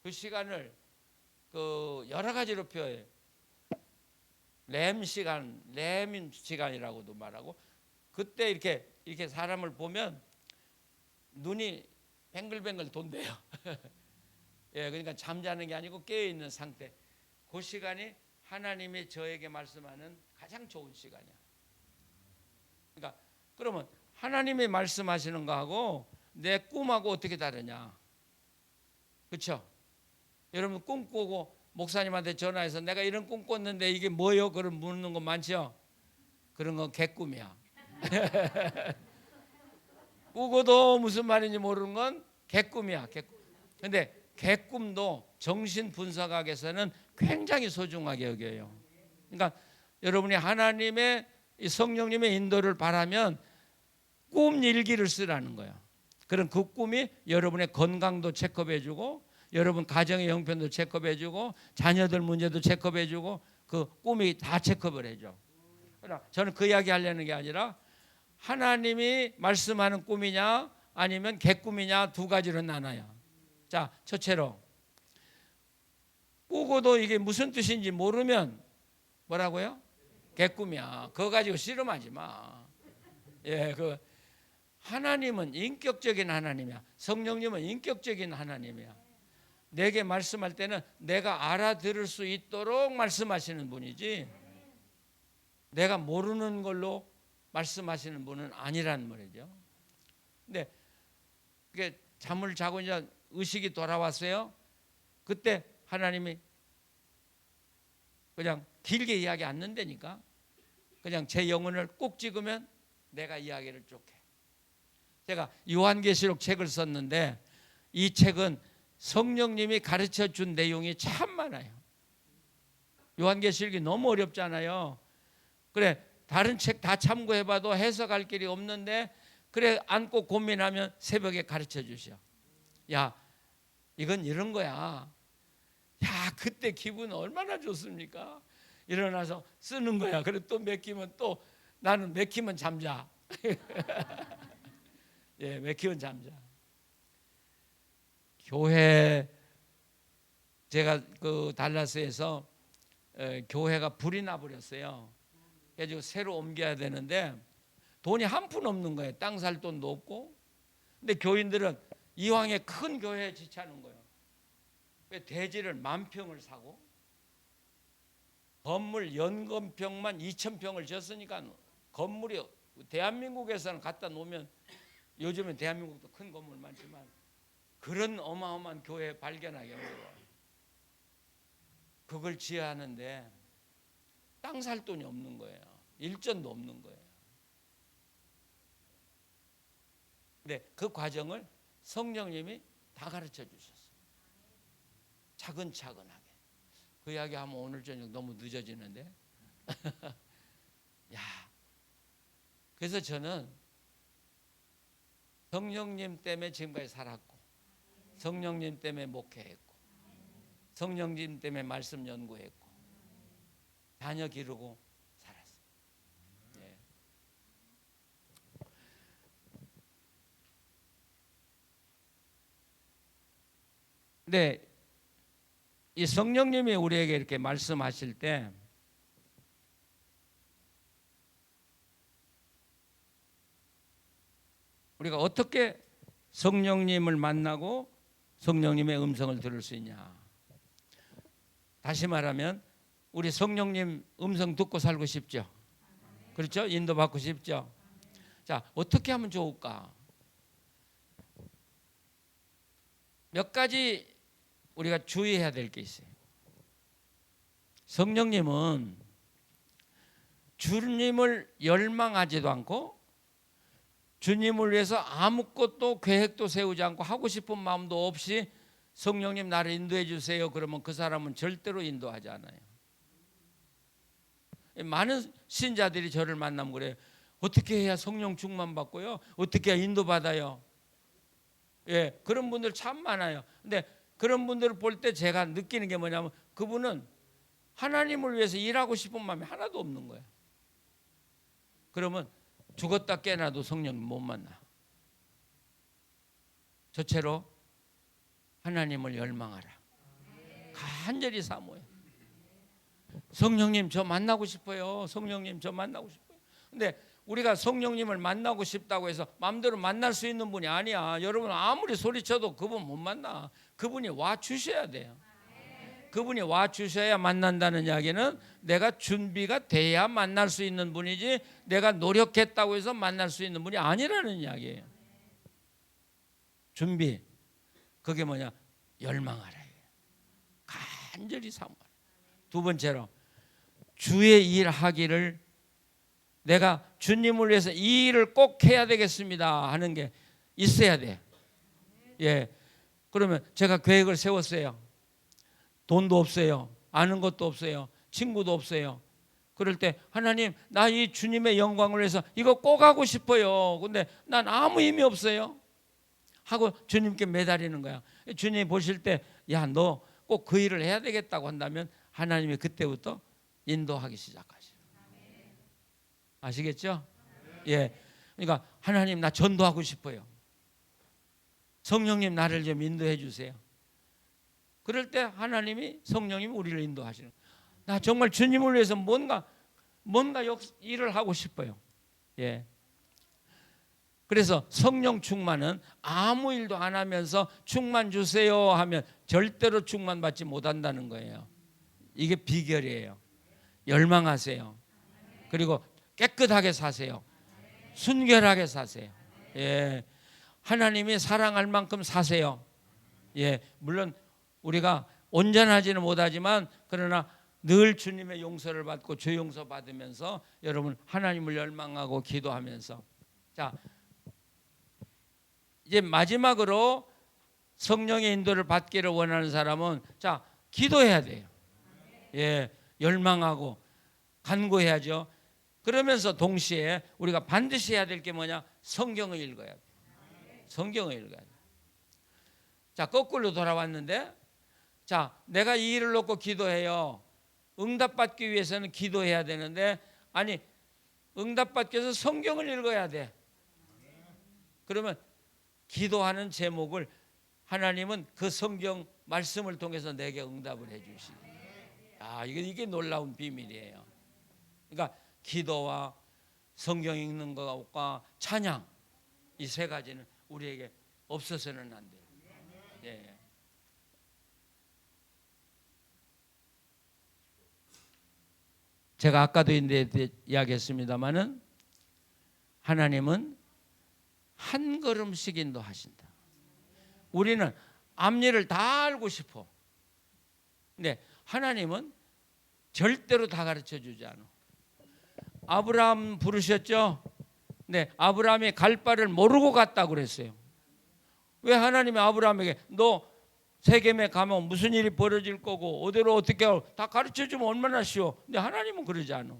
그 시간을 그 여러 가지로 표현해요. 램 시간이라고도 말하고, 그때 이렇게 사람을 보면 눈이 뱅글뱅글 돈대요. 그러니까 잠자는 게 아니고 깨어 있는 상태. 그 시간이 하나님이 저에게 말씀하는 가장 좋은 시간이야. 그러니까 그러면 하나님이 말씀하시는 거하고 내 꿈하고 어떻게 다르냐? 그렇죠? 여러분 꿈꾸고 목사님한테 전화해서 내가 이런 꿈 꿨는데 이게 뭐요? 그럼 묻는 거 많죠? 그런 건 개꿈이야. 꾸고도 무슨 말인지 모르는 건 개꿈이야. 개꿈. 근데 개꿈도 정신 분석학에서는 굉장히 소중하게 여겨요. 그러니까 여러분이 하나님의 성령님의 인도를 바라면 꿈 일기를 쓰라는 거예요. 그럼 그 꿈이 여러분의 건강도 체크해주고 여러분 가정의 형편도 체크해주고 자녀들 문제도 체크해주고 그 꿈이 다 체크를 해줘. 그러나 저는 그 이야기 하려는 게 아니라 하나님이 말씀하는 꿈이냐 아니면 개꿈이냐 두 가지로 나눠요. 자, 첫째로 꾸고도 이게 무슨 뜻인지 모르면 뭐라고요? 개꿈이야. 그거 가지고 씨름하지 마. 하나님은 인격적인 하나님이야. 성령님은 인격적인 하나님이야. 내게 말씀할 때는 내가 알아들을 수 있도록 말씀하시는 분이지 내가 모르는 걸로 말씀하시는 분은 아니란 말이죠. 근데 그게 잠을 자고 이제 의식이 돌아왔어요. 그때 하나님이 그냥 길게 이야기 안 는다니까. 그냥 제 영혼을 꼭 찍으면 내가 이야기를 쭉 해. 제가 요한계시록 책을 썼는데 이 책은 성령님이 가르쳐 준 내용이 참 많아요. 요한계시록이 너무 어렵잖아요. 그래 다른 책 다 참고해봐도 해석할 길이 없는데 그래 앉고 고민하면 새벽에 가르쳐 주셔. 야 이건 이런 거야. 야 그때 기분 얼마나 좋습니까? 일어나서 쓰는 거야. 그래 또 맥히면 또 나는 맥히면 잠자. 맥히면 잠자. 교회 제가 그 달라스에서 교회가 불이 나버렸어요. 그래서 새로 옮겨야 되는데 돈이 한 푼 없는 거예요. 땅 살 돈도 없고. 근데 교인들은 이왕에 큰 교회에 지차는 거예요. 왜 대지를 10,000평을 사고 건물 연건평만 2,000평을 졌으니까 건물이 대한민국에서는 갖다 놓으면, 요즘엔 대한민국도 큰 건물 많지만 그런 어마어마한 교회 발견하기 어려워. 그걸 지어야 하는데 땅 살 돈이 없는 거예요. 일전도 없는 거예요. 근데 그 과정을 성령님이 다 가르쳐 주셨어요. 차근차근하게. 그 이야기 하면 오늘 저녁 너무 늦어지는데. 야, 그래서 저는 성령님 때문에 지금까지 살았고, 성령님 때문에 목회했고, 성령님 때문에 말씀 연구했고, 자녀 기르고 살았어요. 예. 근데 이 성령님이 우리에게 이렇게 말씀하실 때 우리가 어떻게 성령님을 만나고 성령님의 음성을 들을 수 있냐. 다시 말하면 우리 성령님 음성 듣고 살고 싶죠. 그렇죠? 인도받고 싶죠. 자, 어떻게 하면 좋을까? 몇 가지 우리가 주의해야 될 게 있어요. 성령님은 주님을 열망하지도 않고 주님을 위해서 아무것도 계획도 세우지 않고 하고 싶은 마음도 없이 성령님 나를 인도해 주세요 그러면 그 사람은 절대로 인도하지 않아요. 많은 신자들이 저를 만나면 그래요. 어떻게 해야 성령 충만 받고요? 어떻게 해야 인도받아요? 예, 그런 분들 참 많아요. 근데 그런 분들을 볼 때 제가 느끼는 게 뭐냐면 그분은 하나님을 위해서 일하고 싶은 마음이 하나도 없는 거예요. 그러면 죽었다 깨나도 성령님 못 만나. 저체로 하나님을 열망하라. 간절히 사모해. 성령님 저 만나고 싶어요. 성령님 저 만나고 싶어요. 근데 우리가 성령님을 만나고 싶다고 해서 마음대로 만날 수 있는 분이 아니야. 여러분 아무리 소리쳐도 그분 못 만나. 그분이 와 주셔야 돼요. 그분이 와 주셔야 만난다는 이야기는 내가 준비가 돼야 만날 수 있는 분이지 내가 노력했다고 해서 만날 수 있는 분이 아니라는 이야기예요. 준비. 그게 뭐냐? 열망하라. 간절히 사모하라. 두 번째로 주의 일 하기를 내가 주님을 위해서 이 일을 꼭 해야 되겠습니다 하는 게 있어야 돼. 예. 그러면 제가 계획을 세웠어요. 돈도 없어요. 아는 것도 없어요. 친구도 없어요. 그럴 때 하나님 나 이 주님의 영광을 위해서 이거 꼭 하고 싶어요. 근데 난 아무 힘이 없어요. 하고 주님께 매달리는 거야. 주님이 보실 때 야, 너 꼭 그 일을 해야 되겠다고 한다면 하나님이 그때부터 인도하기 시작하시죠. 아시겠죠? 예. 그러니까 하나님 나 전도하고 싶어요. 성령님 나를 좀 인도해 주세요. 그럴 때 하나님이 성령님이 우리를 인도하시는 거예요. 나 정말 주님을 위해서 뭔가 일을 하고 싶어요. 예. 그래서 성령 충만은 아무 일도 안 하면서 충만 주세요 하면 절대로 충만 받지 못한다는 거예요. 이게 비결이에요. 열망하세요. 그리고 깨끗하게 사세요. 순결하게 사세요. 예. 하나님이 사랑할 만큼 사세요. 예. 물론 우리가 온전하지는 못하지만 그러나 늘 주님의 용서를 받고 주 용서 받으면서 여러분 하나님을 열망하고 기도하면서 자 이제 마지막으로 성령의 인도를 받기를 원하는 사람은 자 기도해야 돼요. 예, 열망하고 간구해야죠. 그러면서 동시에 우리가 반드시 해야 될 게 뭐냐? 성경을 읽어야 돼요. 성경을 읽어야 돼요. 자 거꾸로 돌아왔는데 자 내가 이 일을 놓고 기도해요. 응답받기 위해서는 기도해야 되는데 아니 응답받기 위해서 성경을 읽어야 돼. 그러면 기도하는 제목을 하나님은 그 성경 말씀을 통해서 내게 응답을 해 주시고 이게 놀라운 비밀이에요. 그러니까 기도와 성경 읽는 것과 찬양 이 세 가지는 우리에게 없어서는 안 돼요. 예. 제가 아까도 이야기했습니다마는 하나님은 한 걸음씩 인도하신다. 우리는 앞일을 다 알고 싶어. 근데 하나님은 절대로 다 가르쳐 주지 않아. 아브라함 부르셨죠? 네, 아브라함이 갈 바를 모르고 갔다고 그랬어요. 왜 하나님이 아브라함에게 너 세겜에 가면 무슨 일이 벌어질 거고 어디로 어떻게 하고 다 가르쳐 주면 얼마나 쉬워. 근데 하나님은 그러지 않아.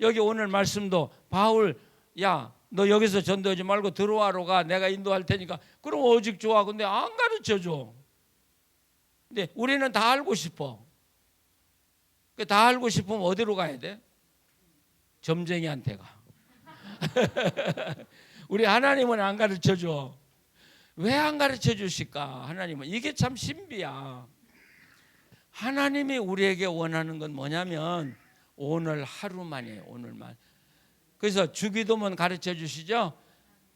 여기 오늘 말씀도 바울, 야, 너 여기서 전도하지 말고 들어와로 가. 내가 인도할 테니까. 그럼 오직 좋아. 근데 안 가르쳐 줘. 근데 우리는 다 알고 싶어. 다 알고 싶으면 어디로 가야 돼? 점쟁이한테 가. 우리 하나님은 안 가르쳐 줘. 왜 안 가르쳐 주실까? 하나님은 이게 참 신비야. 하나님이 우리에게 원하는 건 뭐냐면 오늘 하루만이에요. 오늘만. 그래서 주기도문 가르쳐 주시죠.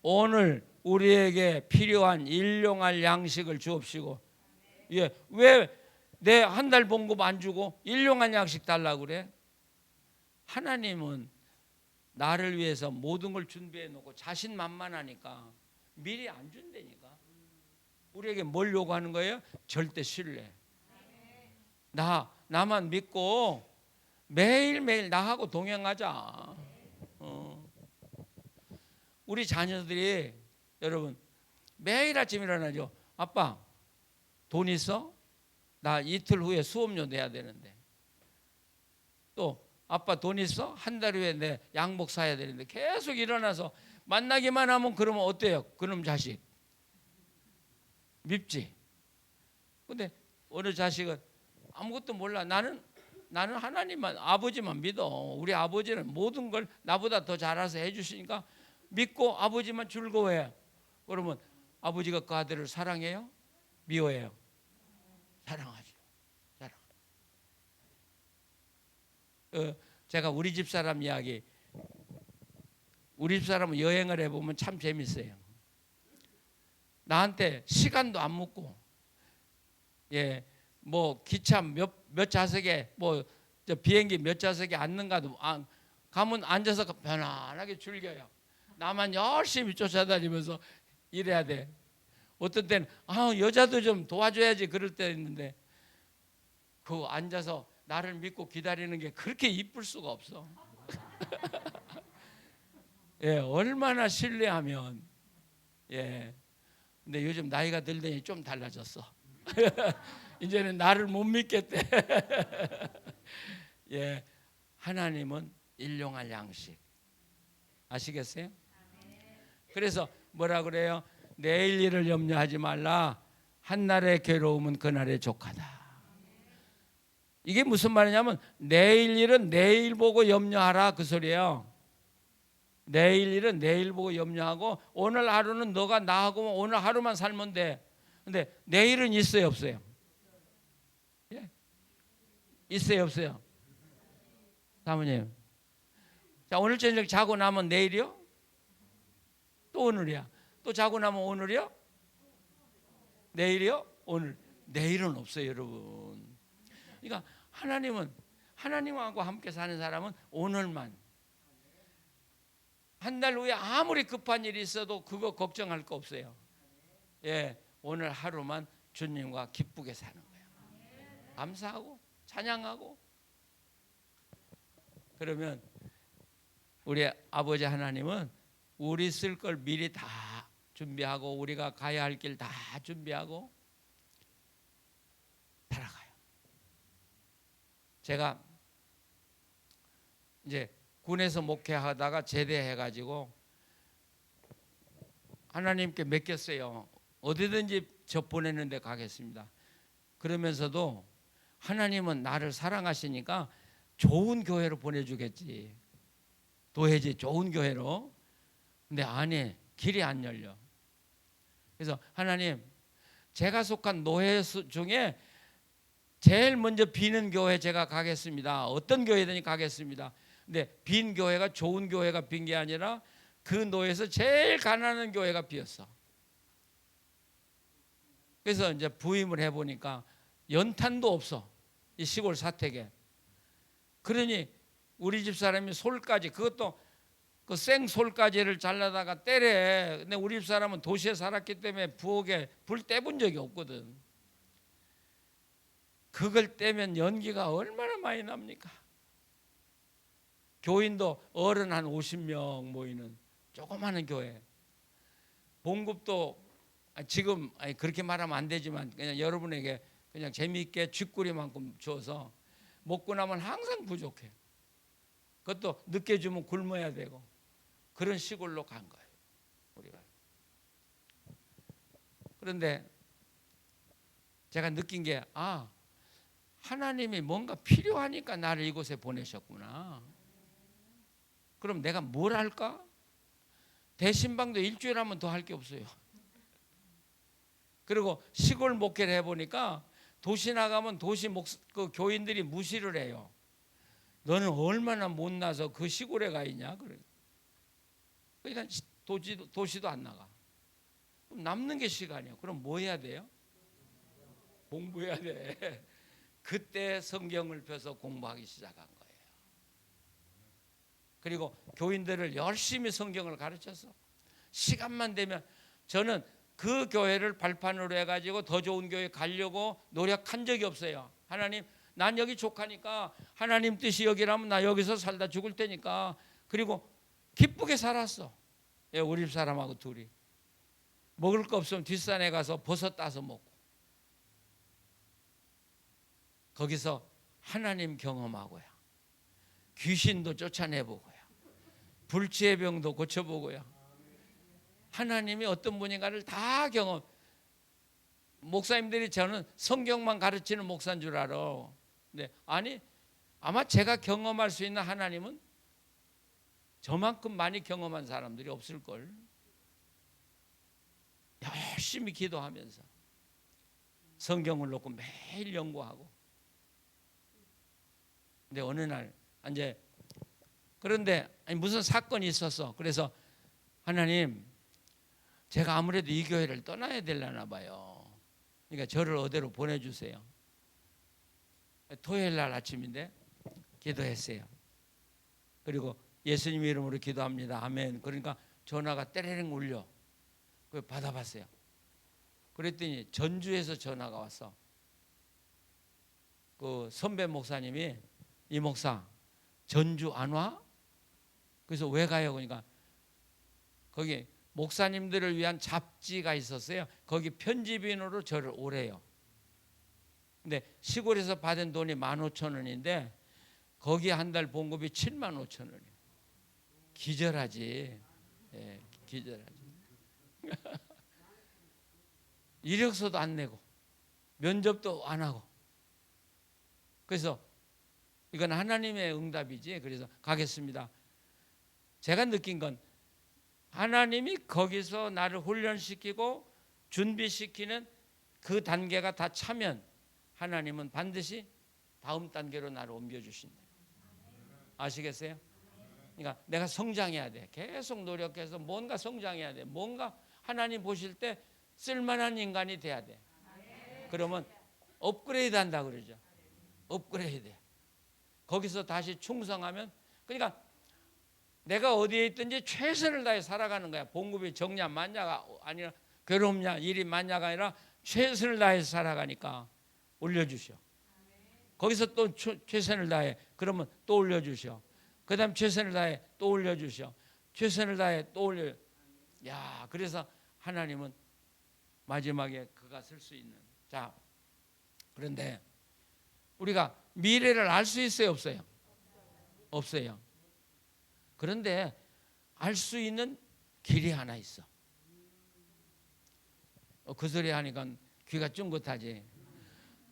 오늘 우리에게 필요한 일용할 양식을 주옵시고. 예, 왜 내 한 달 봉급 안 주고 일용할 양식 달라고 그래? 하나님은 나를 위해서 모든 걸 준비해 놓고 자신만만하니까 미리 안 준다니까. 우리에게 뭘 요구하는 거예요? 절대 신뢰. 나만 믿고 매일매일 나하고 동행하자. 우리 자녀들이 여러분 매일 아침 일어나죠. 아빠 돈 있어? 나 이틀 후에 수업료 내야 되는데. 또 아빠 돈 있어? 한 달 후에 내 양복 사야 되는데. 계속 일어나서 만나기만 하면 그러면 어때요? 그놈 자식 밉지. 근데 어느 자식은 아무것도 몰라. 나는 하나님만, 아버지만 믿어. 우리 아버지는 모든 걸 나보다 더 잘 알아서 해주시니까 믿고 아버지만 즐거워해. 그러면 아버지가 그 아들을 사랑해요? 미워해요? 사랑하죠. 제가 우리 집 사람 이야기, 우리 집 사람은 여행을 해보면 참 재밌어요. 나한테 시간도 안 묻고, 예, 뭐 기차 몇 좌석에, 뭐 비행기 몇 좌석에 앉는가도 가면 앉아서 편안하게 즐겨요. 나만 열심히 쫓아다니면서 일해야 돼. 어떤 때는 여자도 좀 도와줘야지 그럴 때 있는데, 그 앉아서 나를 믿고 기다리는 게 그렇게 이쁠 수가 없어. 예, 얼마나 신뢰하면. 예. 근데 요즘 나이가 들더니 좀 달라졌어. 이제는 나를 못 믿겠대. 예, 하나님은 일용할 양식. 아시겠어요? 그래서 뭐라 그래요? 내일 일을 염려하지 말라. 한날의 괴로움은 그날의 족하다. 이게 무슨 말이냐면 내일 일은 내일 보고 염려하라 그 소리예요. 내일 일은 내일 보고 염려하고 오늘 하루는 너가 나하고 오늘 하루만 살면 돼. 근데 내일은 있어요 없어요? 예? 있어요 없어요? 사모님, 자 오늘 저녁 자고 나면 내일이요? 또 오늘이야. 또 자고 나면 오늘이요? 내일이요? 오늘. 내일은 없어요 여러분. 그러니까 하나님하고 함께 사는 사람은 오늘만. 한 달 후에 아무리 급한 일이 있어도 그거 걱정할 거 없어요. 예, 오늘 하루만 주님과 기쁘게 사는 거예요. 감사하고 찬양하고. 그러면 우리 아버지 하나님은 우리 쓸 걸 미리 다 준비하고 우리가 가야 할 길 다 준비하고 살아가요. 제가 이제 군에서 목회하다가 제대해가지고 하나님께 맡겼어요. 어디든지 저 보내는 데 가겠습니다. 그러면서도 하나님은 나를 사랑하시니까 좋은 교회로 보내주겠지. 도해지 좋은 교회로. 근데 아니, 길이 안 열려. 그래서 하나님, 제가 속한 노회 중에 제일 먼저 비는 교회 제가 가겠습니다. 어떤 교회든지 가겠습니다. 근데 빈 교회가 좋은 교회가 빈 게 아니라 그 노예에서 제일 가난한 교회가 비었어. 그래서 이제 부임을 해보니까 연탄도 없어. 이 시골 사택에. 그러니 우리 집 사람이 솔까지, 그것도 그 생솔까지를 잘라다가 때려. 근데 우리 집 사람은 도시에 살았기 때문에 부엌에 불 떼본 적이 없거든. 그걸 떼면 연기가 얼마나 많이 납니까? 교인도 어른 한 50명 모이는 조그마한 교회. 봉급도 지금 그렇게 말하면 안 되지만 그냥 여러분에게 그냥 재미있게 쥐꼬리만큼 줘서 먹고 나면 항상 부족해. 그것도 늦게 주면 굶어야 되고 그런 시골로 간 거예요, 우리가. 그런데 제가 느낀 게 하나님이 뭔가 필요하니까 나를 이곳에 보내셨구나. 그럼 내가 뭘 할까? 대신방도 일주일에 하면 더 할 게 없어요. 그리고 시골 목회를 해보니까 도시 나가면 그 교인들이 무시를 해요. 너는 얼마나 못나서 그 시골에 가 있냐? 그러니까 도시도 안 나가. 그럼 남는 게 시간이에요. 그럼 뭐 해야 돼요? 공부해야 돼. 그때 성경을 펴서 공부하기 시작한 거예요. 그리고 교인들을 열심히 성경을 가르쳐서 시간만 되면, 저는 그 교회를 발판으로 해가지고 더 좋은 교회 가려고 노력한 적이 없어요. 하나님, 난 여기 족하니까 하나님 뜻이 여기라면 나 여기서 살다 죽을 테니까. 그리고 기쁘게 살았어. 우리 집 사람하고 둘이 먹을 거 없으면 뒷산에 가서 버섯 따서 먹고, 거기서 하나님 경험하고요, 귀신도 쫓아내보고요, 불치의 병도 고쳐보고요, 하나님이 어떤 분인가를 다 경험. 목사님들이 저는 성경만 가르치는 목사인 줄 알아. 근데 아니, 아마 제가 경험할 수 있는 하나님은 저만큼 많이 경험한 사람들이 없을걸. 열심히 기도하면서 성경을 놓고 매일 연구하고. 근데 어느 날 이제, 그런데 무슨 사건이 있었어. 그래서 하나님, 제가 아무래도 이 교회를 떠나야 되려나 봐요. 그러니까 저를 어디로 보내주세요. 토요일 날 아침인데 기도했어요. 그리고 예수님 이름으로 기도합니다. 아멘. 그러니까 전화가 때레랭 울려. 그걸 받아봤어요. 그랬더니 전주에서 전화가 왔어. 그 선배 목사님이, 이 목사 전주 안 와? 그래서 왜 가요? 그러니까 거기 목사님들을 위한 잡지가 있었어요. 거기 편집인으로 저를 오래요. 근데 시골에서 받은 돈이 15,000원인데 거기 한 달 봉급이 75,000원이에요. 기절하지. 예, 기절하지. 이력서도 안 내고 면접도 안 하고. 그래서 이건 하나님의 응답이지. 그래서 가겠습니다. 제가 느낀 건 하나님이 거기서 나를 훈련시키고 준비시키는 그 단계가 다 차면 하나님은 반드시 다음 단계로 나를 옮겨주신다. 아시겠어요? 그러니까 내가 성장해야 돼. 계속 노력해서 뭔가 성장해야 돼. 뭔가 하나님 보실 때 쓸만한 인간이 돼야 돼. 그러면 업그레이드 한다 그러죠. 업그레이드. 거기서 다시 충성하면, 그러니까 내가 어디에 있든지 최선을 다해 살아가는 거야. 봉급이 적냐 많냐가 아니라, 괴롭냐 일이 많냐가 아니라 최선을 다해서 살아가니까 올려주셔. 거기서 또 최선을 다해. 그러면 또 올려주셔. 그 다음 최선을 다해 또 올려주셔. 최선을 다해 또 올려. 야, 그래서 하나님은 마지막에 그가 쓸 수 있는. 자, 그런데 우리가 미래를 알 수 있어요, 없어요? 없어요. 그런데 알 수 있는 길이 하나 있어. 그 소리 하니까 귀가 쫑긋하지.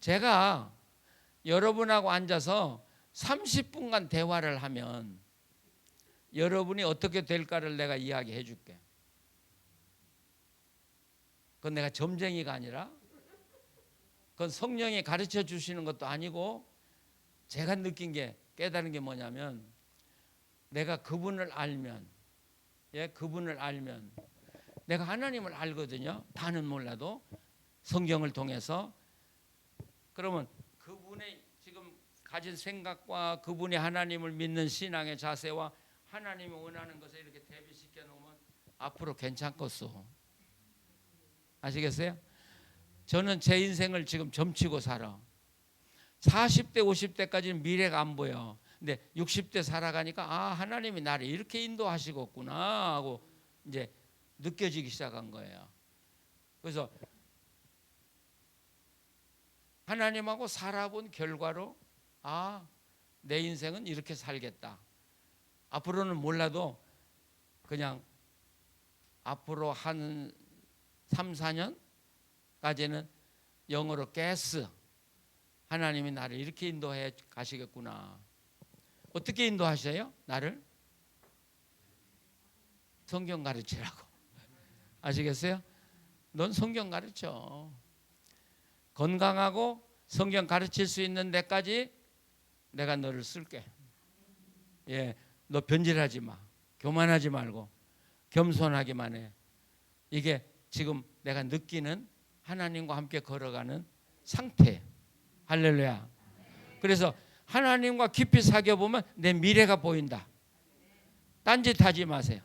제가 여러분하고 앉아서 30분간 대화를 하면 여러분이 어떻게 될까를 내가 이야기해 줄게. 그건 내가 점쟁이가 아니라, 그건 성령이 가르쳐 주시는 것도 아니고, 제가 느낀 게, 깨달은 게 뭐냐면, 내가 그분을 알면, 그분을 알면, 내가 하나님을 알거든요. 다는 몰라도 성경을 통해서. 그러면 그분의 지금 가진 생각과 그분이 하나님을 믿는 신앙의 자세와 하나님이 원하는 것을 이렇게 대비시켜 놓으면 앞으로 괜찮겠어. 아시겠어요? 저는 제 인생을 지금 점치고 살아. 40대 50대까지는 미래가 안 보여. 근데 60대 살아가니까 아, 하나님이 나를 이렇게 인도하시겠구나 하고 이제 느껴지기 시작한 거예요. 그래서 하나님하고 살아본 결과로 아, 내 인생은 이렇게 살겠다. 앞으로는 몰라도 그냥 앞으로 한 3, 4년까지는 영어로 guess, 하나님이 나를 이렇게 인도해 가시겠구나. 어떻게 인도하셔요? 나를? 성경 가르치라고. 아시겠어요? 넌 성경 가르쳐. 건강하고 성경 가르칠 수 있는 데까지 내가 너를 쓸게. 예, 너 변질하지 마. 교만하지 말고 겸손하기만 해. 이게 지금 내가 느끼는 하나님과 함께 걸어가는 상태. 할렐루야. 그래서 하나님과 깊이 사귀어 보면 내 미래가 보인다. 딴짓하지 마세요.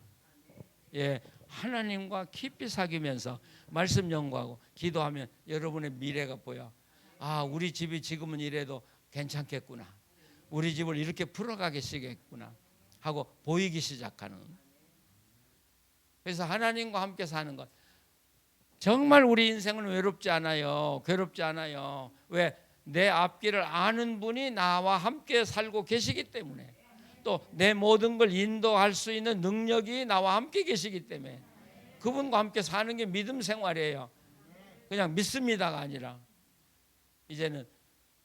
예, 하나님과 깊이 사귀면서 말씀 연구하고 기도하면 여러분의 미래가 보여. 아, 우리 집이 지금은 이래도 괜찮겠구나. 우리 집을 이렇게 풀어가겠구나 하고 보이기 시작하는. 그래서 하나님과 함께 사는 것, 정말 우리 인생은 외롭지 않아요. 괴롭지 않아요. 왜? 내 앞길을 아는 분이 나와 함께 살고 계시기 때문에, 또 내 모든 걸 인도할 수 있는 능력이 나와 함께 계시기 때문에 그분과 함께 사는 게 믿음 생활이에요. 그냥 믿습니다가 아니라 이제는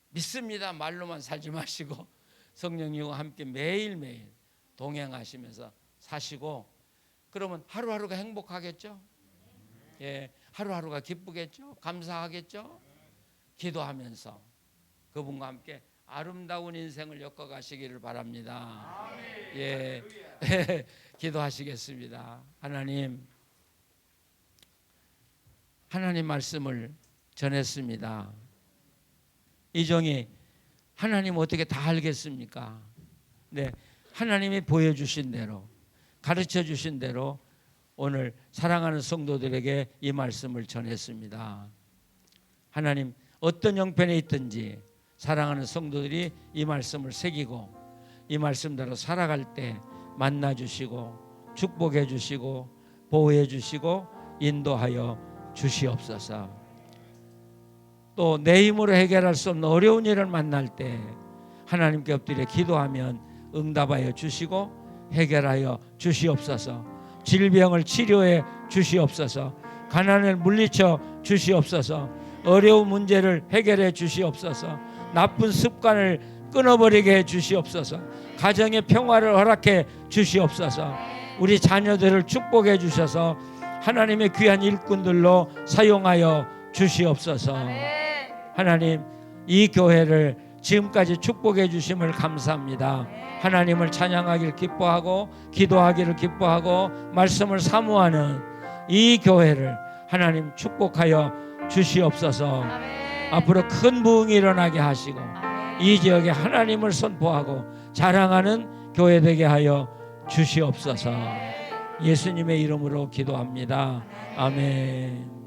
믿습니다 말로만 살지 마시고 성령님과 함께 매일매일 동행하시면서 사시고, 그러면 하루하루가 행복하겠죠. 예, 하루하루가 기쁘겠죠. 감사하겠죠. 기도하면서 그분과 함께 아름다운 인생을 엮어가시기를 바랍니다. 예, 기도하시겠습니다. 하나님 말씀을 전했습니다. 이종이 하나님 어떻게 다 알겠습니까? 네, 하나님이 보여주신 대로, 가르쳐 주신 대로 오늘 사랑하는 성도들에게 이 말씀을 전했습니다. 하나님 어떤 형편에 있든지 사랑하는 성도들이 이 말씀을 새기고 이 말씀대로 살아갈 때 만나 주시고 축복해 주시고 보호해 주시고 인도하여 주시옵소서. 또 내 힘으로 해결할 수 없는 어려운 일을 만날 때 하나님께 엎드려 기도하면 응답하여 주시고 해결하여 주시옵소서. 질병을 치료해 주시옵소서. 가난을 물리쳐 주시옵소서. 어려운 문제를 해결해 주시옵소서. 나쁜 습관을 끊어버리게 해 주시옵소서. 가정의 평화를 허락해 주시옵소서. 우리 자녀들을 축복해 주셔서 하나님의 귀한 일꾼들로 사용하여 주시옵소서. 하나님, 이 교회를 지금까지 축복해 주심을 감사합니다. 하나님을 찬양하기를 기뻐하고 기도하기를 기뻐하고 말씀을 사모하는 이 교회를 하나님 축복하여 주시옵소서. 앞으로 큰 부흥이 일어나게 하시고 이 지역에 하나님을 선포하고 자랑하는 교회 되게 하여 주시옵소서. 예수님의 이름으로 기도합니다. 아멘.